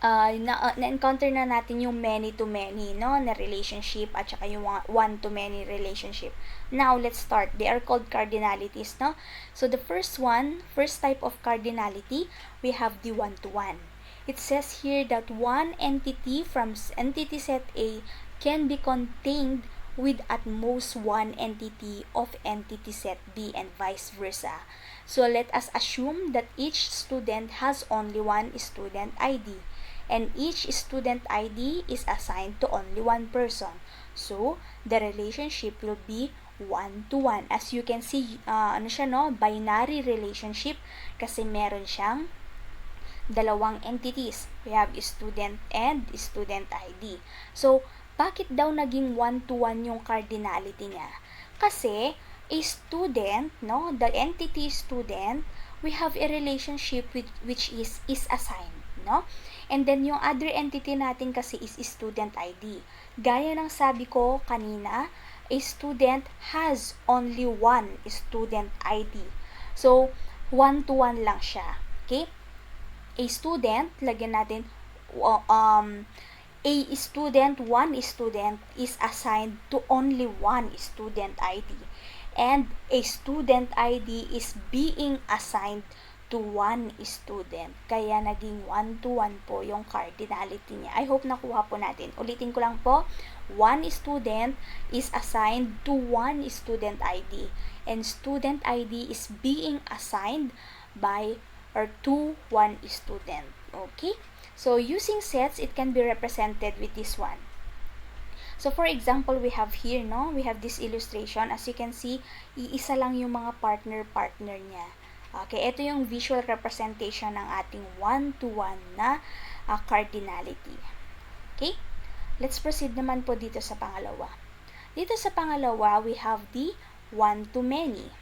na-encounter na natin yung many-to-many, no, na relationship at saka yung one-to-many relationship. Now, let's start. They are called cardinalities, no? So, the first type of cardinality, we have the one-to-one. It says here that one entity from entity set A can be contained with at most one entity of entity set B and vice versa. So, let us assume that each student has only one student ID, and each student ID is assigned to only one person. So, the relationship will be 1-to-1. As you can see, binary relationship kasi meron siyang dalawang entities. We have student and student ID. So, bakit daw naging 1-to-1 yung cardinality niya? Kasi, a student, the entity student, we have a relationship which is assigned, And then, yung other entity natin kasi is student ID. Gaya ng sabi ko kanina, a student has only one student ID. So, 1-to-1 lang siya. Okay? A student, lagyan natin, one student is assigned to only one student ID. And a student ID is being assigned to one student. Kaya naging 1-to-1 po yung cardinality niya. I hope nakuha po natin. Ulitin ko lang po, one student is assigned to one student ID. And student ID is being assigned by or to one student. Okay? So, using sets, it can be represented with this one. So, for example, we have here, we have this illustration. As you can see, iisa lang yung mga partner niya. Okay, ito yung visual representation ng ating 1-to-1 na cardinality. Okay? Let's proceed naman po dito sa pangalawa. Dito sa pangalawa, we have the 1-to-many.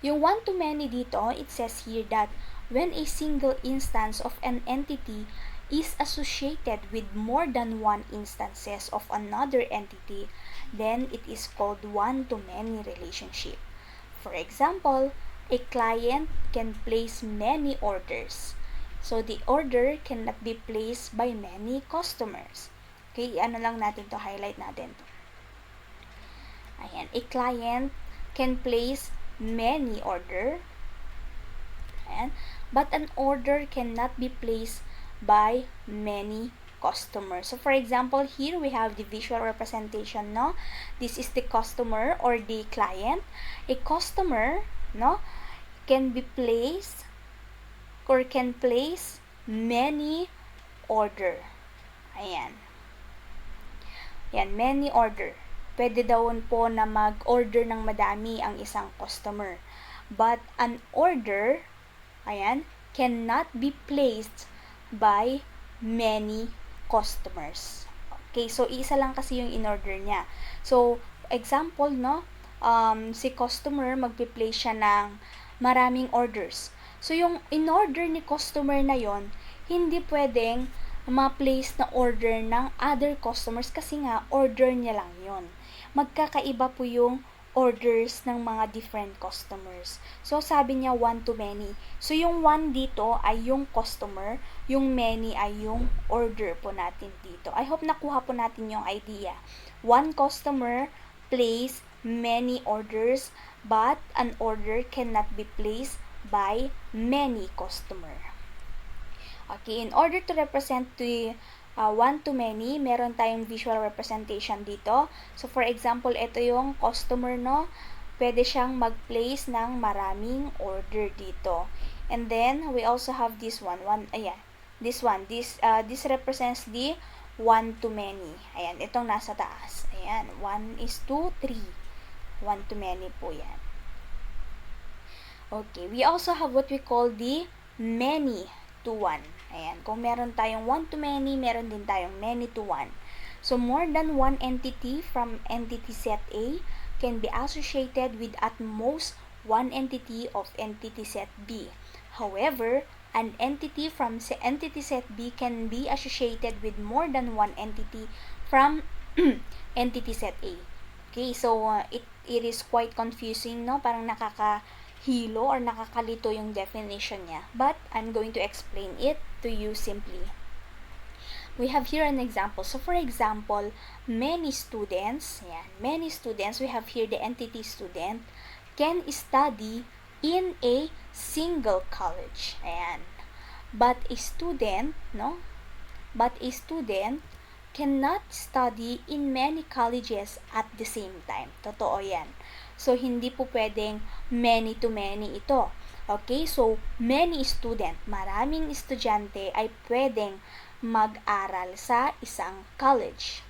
Yung 1-to-many dito, it says here that when a single instance of an entity is associated with more than one instances of another entity, then it is called 1-to-many relationship. For example, a client can place many orders. So, the order cannot be placed by many customers. Okay, ano lang natin to, highlight natin to. Ayan, a client can place many order. Ayan, but an order cannot be placed by many customers. So, for example, here we have the visual representation, This is the customer or the client. A customer, can be placed or can place many order. Ayan. Ayan, many order. Pwede daw po na mag-order ng madami ang isang customer. But an order, ayan, cannot be placed by many customers. Okay, so isa lang kasi yung in-order niya. So, example, si customer, magpi-place siya ng maraming orders. So, yung in-order ni customer na yon, hindi pwedeng ma-place na order ng other customers kasi nga, order niya lang yon. Magkakaiba po yung orders ng mga different customers. So, sabi niya 1-to-many. So, yung 1 dito ay yung customer, yung many ay yung order po natin dito. I hope nakuha po natin yung idea. One customer place many orders, but an order cannot be placed by many customer. Okay, in order to represent the 1-to-many, meron tayong visual representation dito. So, for example, ito yung customer, pwede siyang mag-place ng maraming order dito. And then, we also have this one. This one. This represents the 1-to-many. Ayan, itong nasa taas. Ayan, 1:3. 1-to-many po yan. Okay, we also have what we call the many-to-one. Ayan, kung meron tayong 1-to-many, meron din tayong many-to-one. So, more than one entity from entity set A can be associated with at most one entity of entity set B. However, an entity from entity set B can be associated with more than one entity from entity set A. Okay, so it is quite confusing, Parang nakakahilo or nakakalito yung definition niya. But I'm going to explain it to you simply. We have here an example. So, for example, many students, we have here the entity student, can study in a single college. Ayan. But a student, cannot study in many colleges at the same time. Totoo yan. So, hindi po pwedeng many-to-many ito. Okay? So, many student, maraming estudyante ay pwedeng mag-aral sa isang college.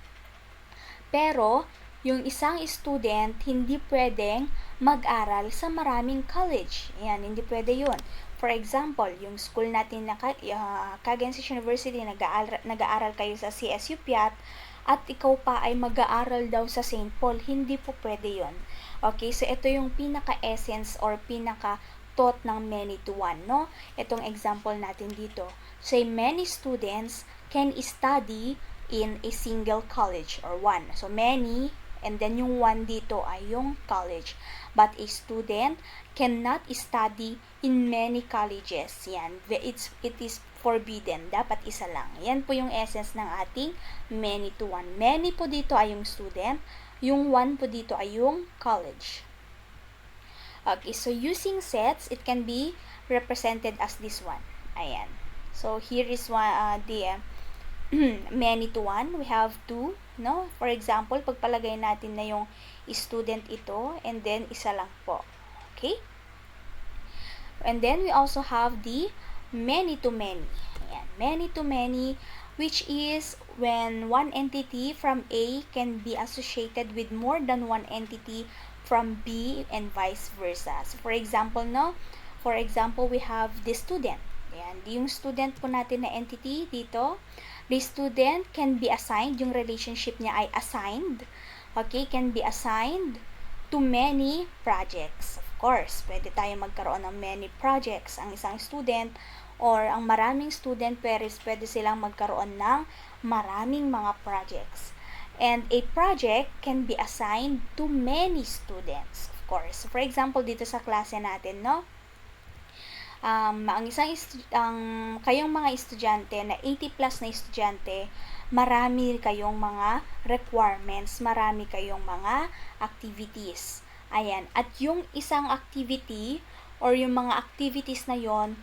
Pero, yung isang student, hindi pwedeng mag-aral sa maraming college. Ayan, hindi pwede yun. For example, yung school natin na Cagayan University, nag-aaral kayo sa CSU Piat, at ikaw pa ay mag-aaral daw sa St. Paul, hindi po pwede yun. Okay, so ito yung pinaka-essence or pinaka-thought ng many to one, no? Itong example natin dito. Say, many students can study in a single college or one. So, many, and then yung one dito ay yung college. But a student cannot study in many colleges. Yan. It is forbidden. Dapat isa lang. Yan po yung essence ng ating many to one. Many po dito ay yung student. Yung one po dito ay yung college. Okay, so using sets, it can be represented as this one. Ayan. So, here is the many to one. We have two, no? For example, pagpalagay natin na yung student ito, and then isa lang po. Okay? And then, we also have the many to many. Ayan. Many to many, which is when one entity from A can be associated with more than one entity from B and vice versa. So, for example, no? For example, we have the student. Ayan. Yung student po natin na entity dito, the student can be assigned, yung relationship niya ay assigned, okay, can be assigned to many projects. Of course, pwede tayo magkaroon ng many projects ang isang student, or ang maraming student, pwede silang magkaroon ng maraming mga projects. And a project can be assigned to many students, of course. For example, dito sa klase natin, no? Kayong mga estudyante na 80 plus na estudyante, marami kayong mga requirements, marami kayong mga activities. Ayan. At yung isang activity or yung mga activities na yon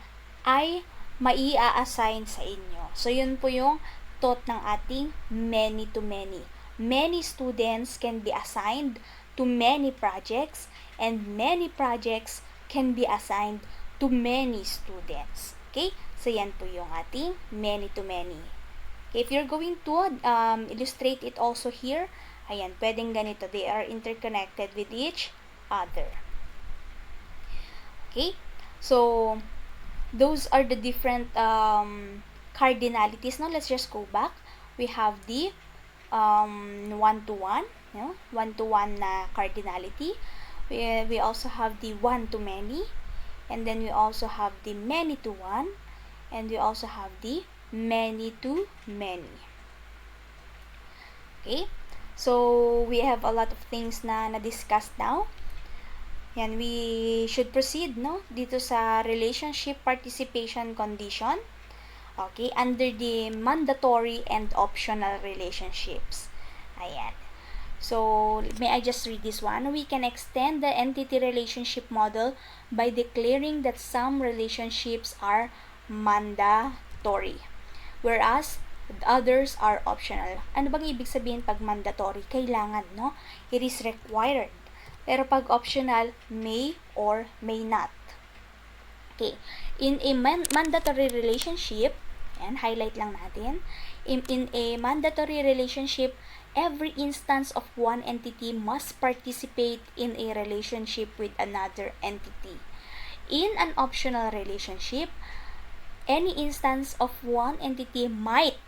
ay mai-assign sa inyo. So, yun po yung thought ng ating many to many. Many students can be assigned to many projects, and many projects can be assigned to many students. Okay? So, yan po yung ating many to many. Okay, if you're going to illustrate it also here, ayan, pwedeng ganito. They are interconnected with each other. Okay? So, those are the different cardinalities. Now, let's just go back. We have the one-to-one, no? One-to-one na cardinality. We also have the one-to-many. And then we also have the many to one, and we also have the many to many. Okay? So, we have a lot of things na na-discuss now. Yan, we should proceed, no? Dito sa relationship participation condition. Okay? Under the mandatory and optional relationships. Ayan. So, may I just read this one? We can extend the entity relationship model by declaring that some relationships are mandatory, whereas others are optional. Ano bang ibig sabihin pag mandatory? Kailangan, no? It is required. Pero pag optional, may or may not. Okay. In a mandatory relationship, and highlight lang natin, in a mandatory relationship, every instance of one entity must participate in a relationship with another entity. In an optional relationship, any instance of one entity might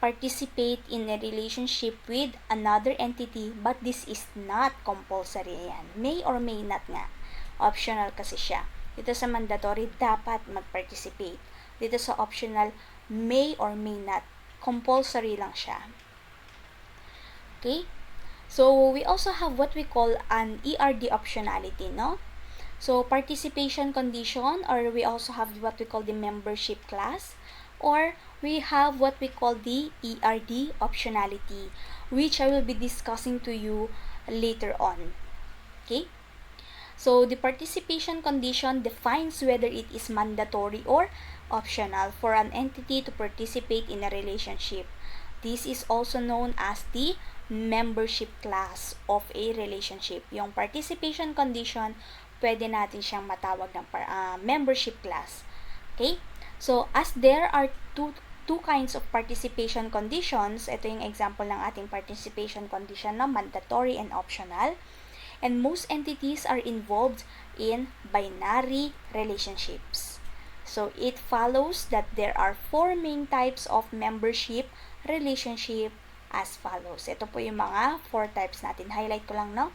participate in a relationship with another entity, but this is not compulsory. Yan. May or may not nga. Optional kasi siya. Dito sa mandatory, dapat mag-participate. Dito sa optional, may or may not. Compulsory lang siya. Okay? So, we also have what we call an ERD optionality, no? So, participation condition, or we also have what we call the membership class, or we have what we call the ERD optionality, which I will be discussing to you later on. Okay? So, the participation condition defines whether it is mandatory or optional for an entity to participate in a relationship. This is also known as the membership class of a relationship. Yung participation condition, pwede natin siyang matawag ng membership class. Okay? So, as there are two two kinds of participation conditions. Ito yung example ng ating participation condition na mandatory and optional. And most entities are involved in binary relationships. So it follows that there are four main types of membership relationship as follows. Ito po yung mga four types natin. Highlight ko lang, no?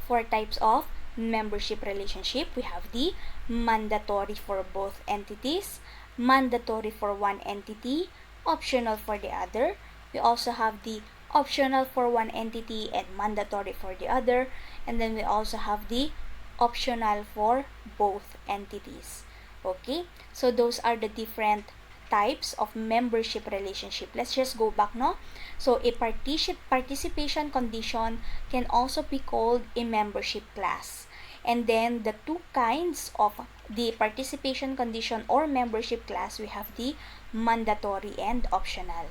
Four types of membership relationship. We have the mandatory for both entities, mandatory for one entity, optional for the other. We also have the optional for one entity and mandatory for the other. And then we also have the optional for both entities. Okay? So those are the different types of membership relationship. Let's just go back, no? So a participation condition can also be called a membership class. And then the two kinds of the participation condition or membership class, we have the mandatory and optional.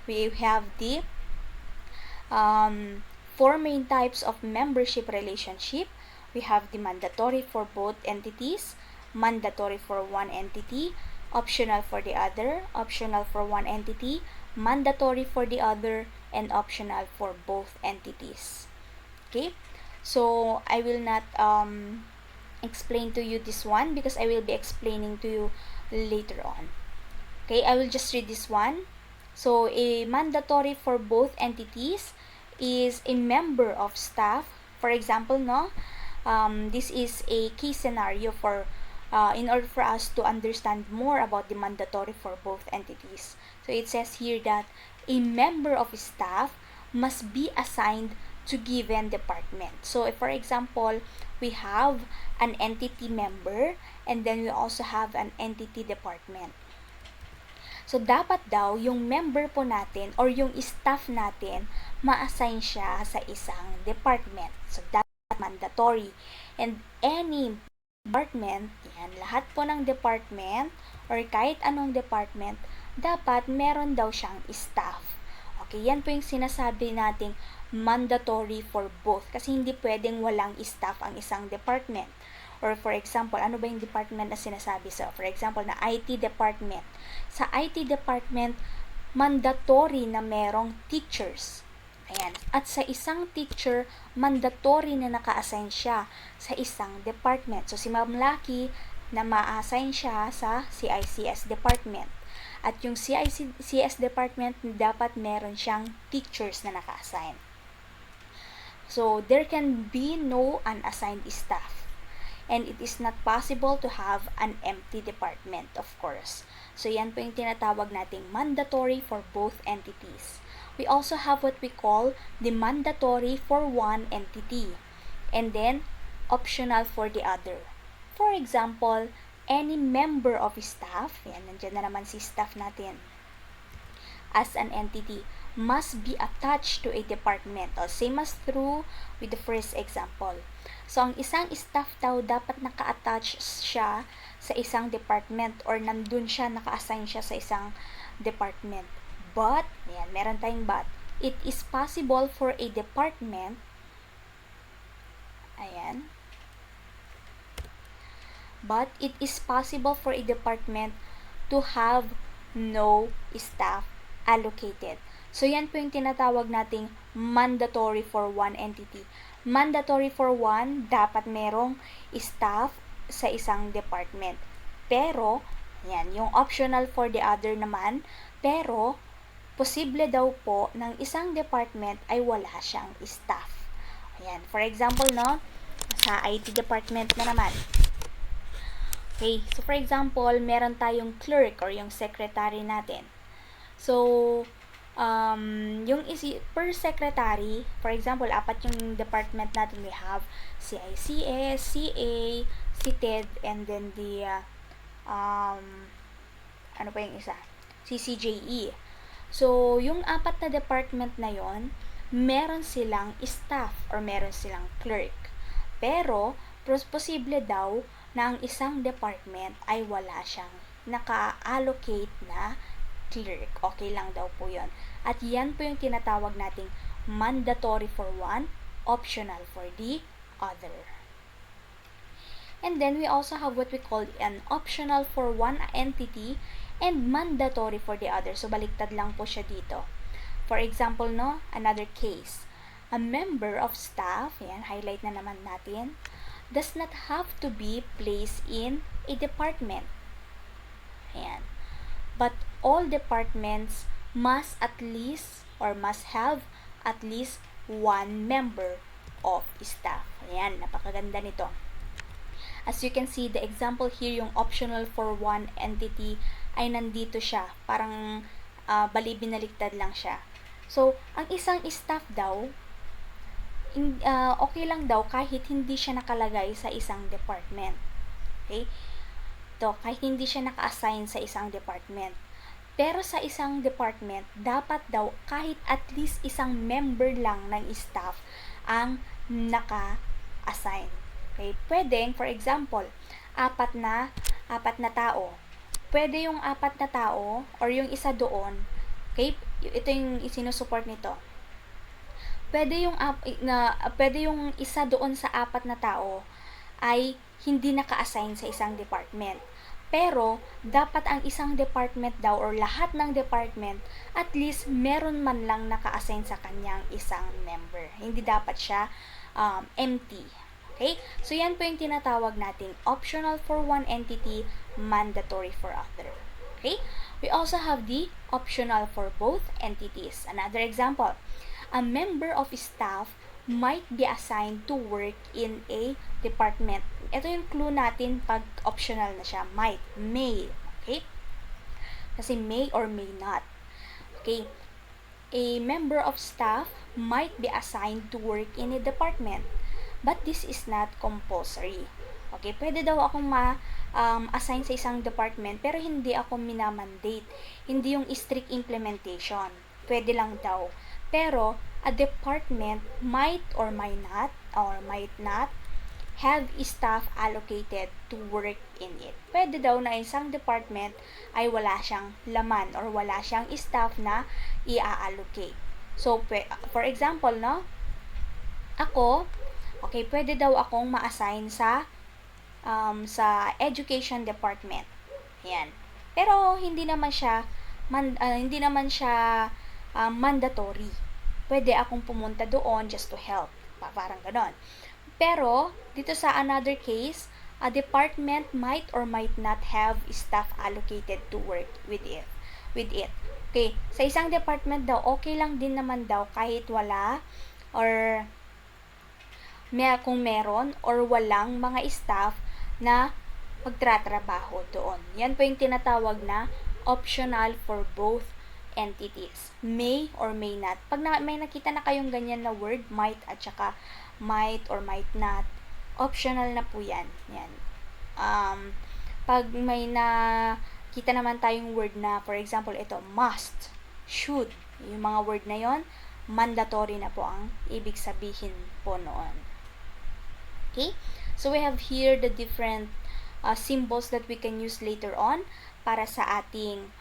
We have the four main types of membership relationship. We have the mandatory for both entities, mandatory for one entity, optional for the other, optional for one entity, mandatory for the other, and optional for both entities. Okay? So, I will not explain to you this one because I will be explaining to you later on. Okay, I will just read this one. So, a mandatory for both entities is a member of staff. For example, no, this is a key scenario for in order for us to understand more about the mandatory for both entities. So, it says here that a member of staff must be assigned to given department. So, if for example, we have an entity member and then we also have an entity department. So, dapat daw yung member po natin or yung staff natin ma-assign siya sa isang department. So, dapat mandatory. And any department, yan, lahat po ng department or kahit anong department, dapat meron daw siyang staff. Okay, yan po yung sinasabi nating mandatory for both. Kasi hindi pwedeng walang staff ang isang department. Or for example, ano ba yung department na sinasabi? So, for example, na IT department. Sa IT department, mandatory na merong teachers. Ayan. At sa isang teacher, mandatory na naka-assign siya sa isang department. So, si Ma'am Lucky na ma-assign siya sa CICS department. At yung CICS department, dapat meron siyang teachers na naka-assign. So, there can be no unassigned staff. And it is not possible to have an empty department, of course. So, yan po yung tinatawag nating mandatory for both entities. We also have what we call the mandatory for one entity. And then, optional for the other. For example, any member of staff, yan, nandiyan na naman si staff natin, as an entity, must be attached to a department. O, same as through with the first example. So, ang isang staff daw, dapat naka-attach siya sa isang department or nandun siya, naka-assign siya sa isang department. But, yan, meron tayong but. It is possible for a department, ayan, but it is possible for a department to have no staff allocated. So, yan po yung tinatawag nating mandatory for one entity. Mandatory for one, dapat merong staff sa isang department. Pero, yan, yung optional for the other naman, pero, posible daw po ng isang department ay wala siyang staff. Ayan, for example, no, sa IT department na naman. Okay, so for example, meron tayong clerk or yung secretary natin. So, yung per secretary, for example, apat yung department natin. We have CICS, CA, CTED, and then the, ano pa yung isa? CCJE. So, yung apat na department na yon, meron silang staff or meron silang clerk. Pero, posible daw na ang isang department ay wala siyang naka-allocate na clerk. Okay lang daw po yon. At yan po yung tinatawag nating mandatory for one, optional for the other. And then we also have what we call an optional for one entity and mandatory for the other. So, baliktad lang po siya dito. For example, no, another case. A member of staff, ayan, highlight na naman natin, does not have to be placed in a department. Ayan. But all departments must at least or must have at least one member of staff. Ayan, napakaganda nito. As you can see, the example here, yung optional for one entity, ay nandito siya. Parang bali-binaliktad lang siya. So, ang isang staff daw, okay lang daw kahit hindi siya nakalagay sa isang department. Okay? Kahit hindi siya naka-assign sa isang department. Pero sa isang department, dapat daw kahit at least isang member lang ng staff ang naka-assign. Okay? Pwedeng, for example, apat na tao. Pwede yung apat na tao or yung isa doon. Okay? Ito yung isinusupport nito. Pwede yung isa doon sa apat na tao ay hindi naka-assign sa isang department. Pero, dapat ang isang department daw or lahat ng department, at least meron man lang naka-assign sa kanyang isang member. Hindi dapat siya empty. Okay? So, yan po yung tinatawag nating optional for one entity, mandatory for other. Okay? We also have the optional for both entities. Another example, a member of staff might be assigned to work in a department. Ito yung clue natin pag optional na siya. Might, may. Okay? Kasi may or may not. Okay? A member of staff might be assigned to work in a department, but this is not compulsory. Okay? Pwede daw akong assign sa isang department, pero hindi ako minamandate. Hindi yung strict implementation. Pwede lang daw. Pero, a department might or might not have staff allocated to work in it. Pwede daw na isang department ay wala siyang laman or wala siyang staff na i-allocate. So, for example, no? Pwede daw akong ma-assign sa education department. Yan. Pero, hindi naman siya mandatory. Pwede akong pumunta doon just to help. Parang ganon. Pero, dito sa another case, a department might or might not have staff allocated to work with it. Okay, sa isang department daw, okay lang din naman daw kahit wala or kung meron or walang mga staff na magtratrabaho doon. Yan po yung tinatawag na optional for both entities. May or may not. Pag may nakita na kayong ganyan na word, might at saka might or might not, optional na po yan. Yan. Pag may nakita naman tayong word na, for example, ito, must, should, yung mga word na yon, mandatory na po ang ibig sabihin po noon. Okay? So, we have here the different symbols that we can use later on para sa ating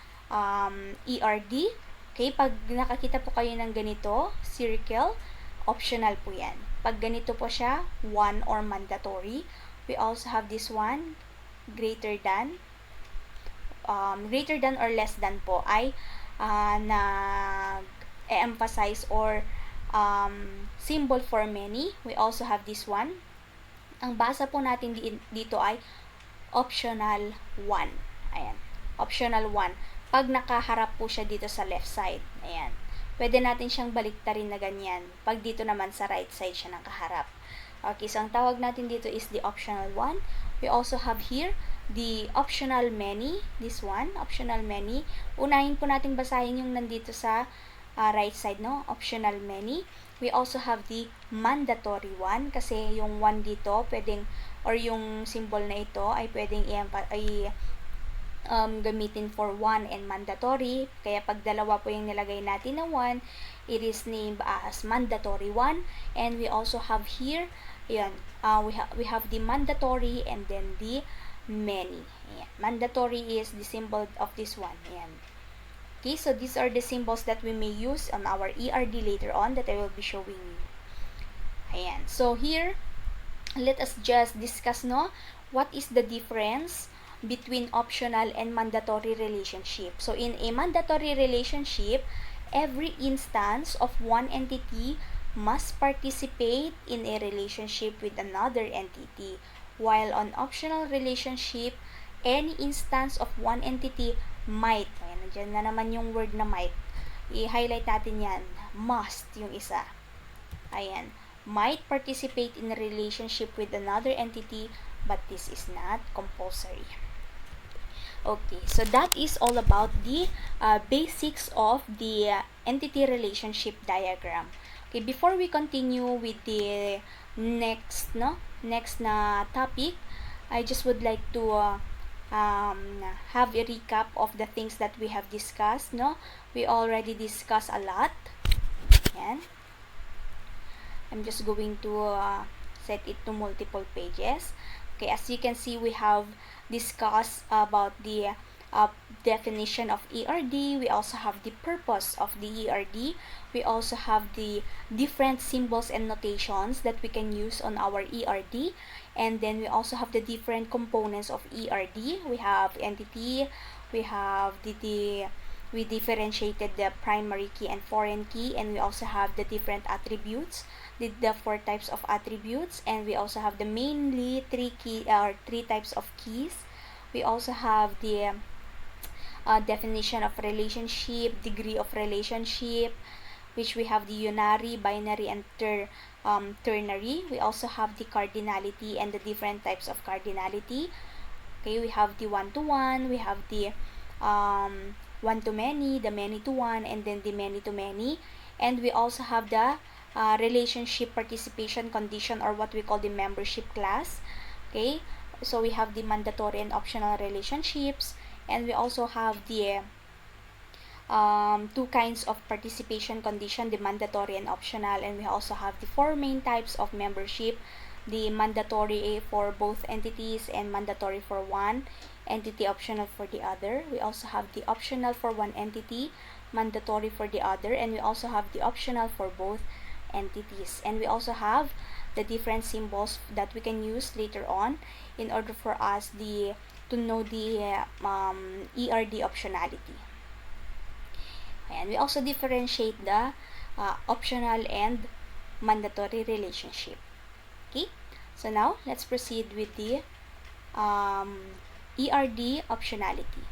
ERD. Okay? Pag nakakita po kayo ng ganito, circle, optional po yan. Pag ganito po siya, one or mandatory. We also have this one, greater than or less than po ay nag-emphasize or symbol for many. We also have this one. Ang basa po natin dito ay optional 1. Ayan. Optional 1. Pag nakaharap po siya dito sa left side. Ayan. Pwede natin siyang baliktarin na ganyan. Pag dito naman sa right side siya nakaharap. Okay, so ang tawag natin dito is the optional 1. We also have here the optional many. This one, optional many. Unahin po natin basahin yung nandito sa right side, no? Optional many. We also have the mandatory 1 kasi yung 1 dito pwedeng or yung symbol na ito ay pwedeng gamitin for 1 and mandatory. Kaya pag dalawa po yung nilagay natin na 1, it is named as mandatory 1. And we also have here, ayan, we have the mandatory and then the many. Ayan. Mandatory is the symbol of this one. Ayan. Okay, so these are the symbols that we may use on our ERD later on that I will be showing you. Ayan. So here, let us just discuss, no, what is the difference between optional and mandatory relationship. So in a mandatory relationship, every instance of one entity must participate in a relationship with another entity, while on optional relationship, any instance of one entity might, ayan, nandiyan na naman yung word na might, i-highlight natin yan, must yung isa, ayan, might participate in a relationship with another entity, but this is not compulsory. Okay, so that is all about the basics of the entity relationship diagram. Okay, before we continue with the next na topic, I just would like to have a recap of the things that we have discussed. We already discussed a lot. Yan. I'm just going to set it to multiple pages. Okay, as you can see, we have discussed about the definition of ERD. We also have the purpose of the ERD. We also have the different symbols and notations that we can use on our ERD. And then we also have the different components of ERD. We have entity, we have we differentiated the primary key and foreign key, and we also have the different attributes, the 4 types of attributes, and we also have the mainly 3 types of keys. We also have the definition of relationship, degree of relationship, which we have the unary, binary, and ternary. We also have the cardinality and the different types of cardinality. Okay, we have the one-to-one, we have the one-to-many, the many-to-one, and then the many-to-many. And we also have the relationship participation condition, or what we call the membership class. Okay, so we have the mandatory and optional relationships, and we also have the 2 kinds of participation condition, the mandatory and optional, and we also have the 4 main types of membership, the mandatory for both entities and mandatory for one entity, optional for the other. We also have the optional for one entity, mandatory for the other, and we also have the optional for both entities. And we also have the different symbols that we can use later on in order for us to know the ERD optionality. And we also differentiate the optional and mandatory relationship. Okay, so now let's proceed with the ERD optionality.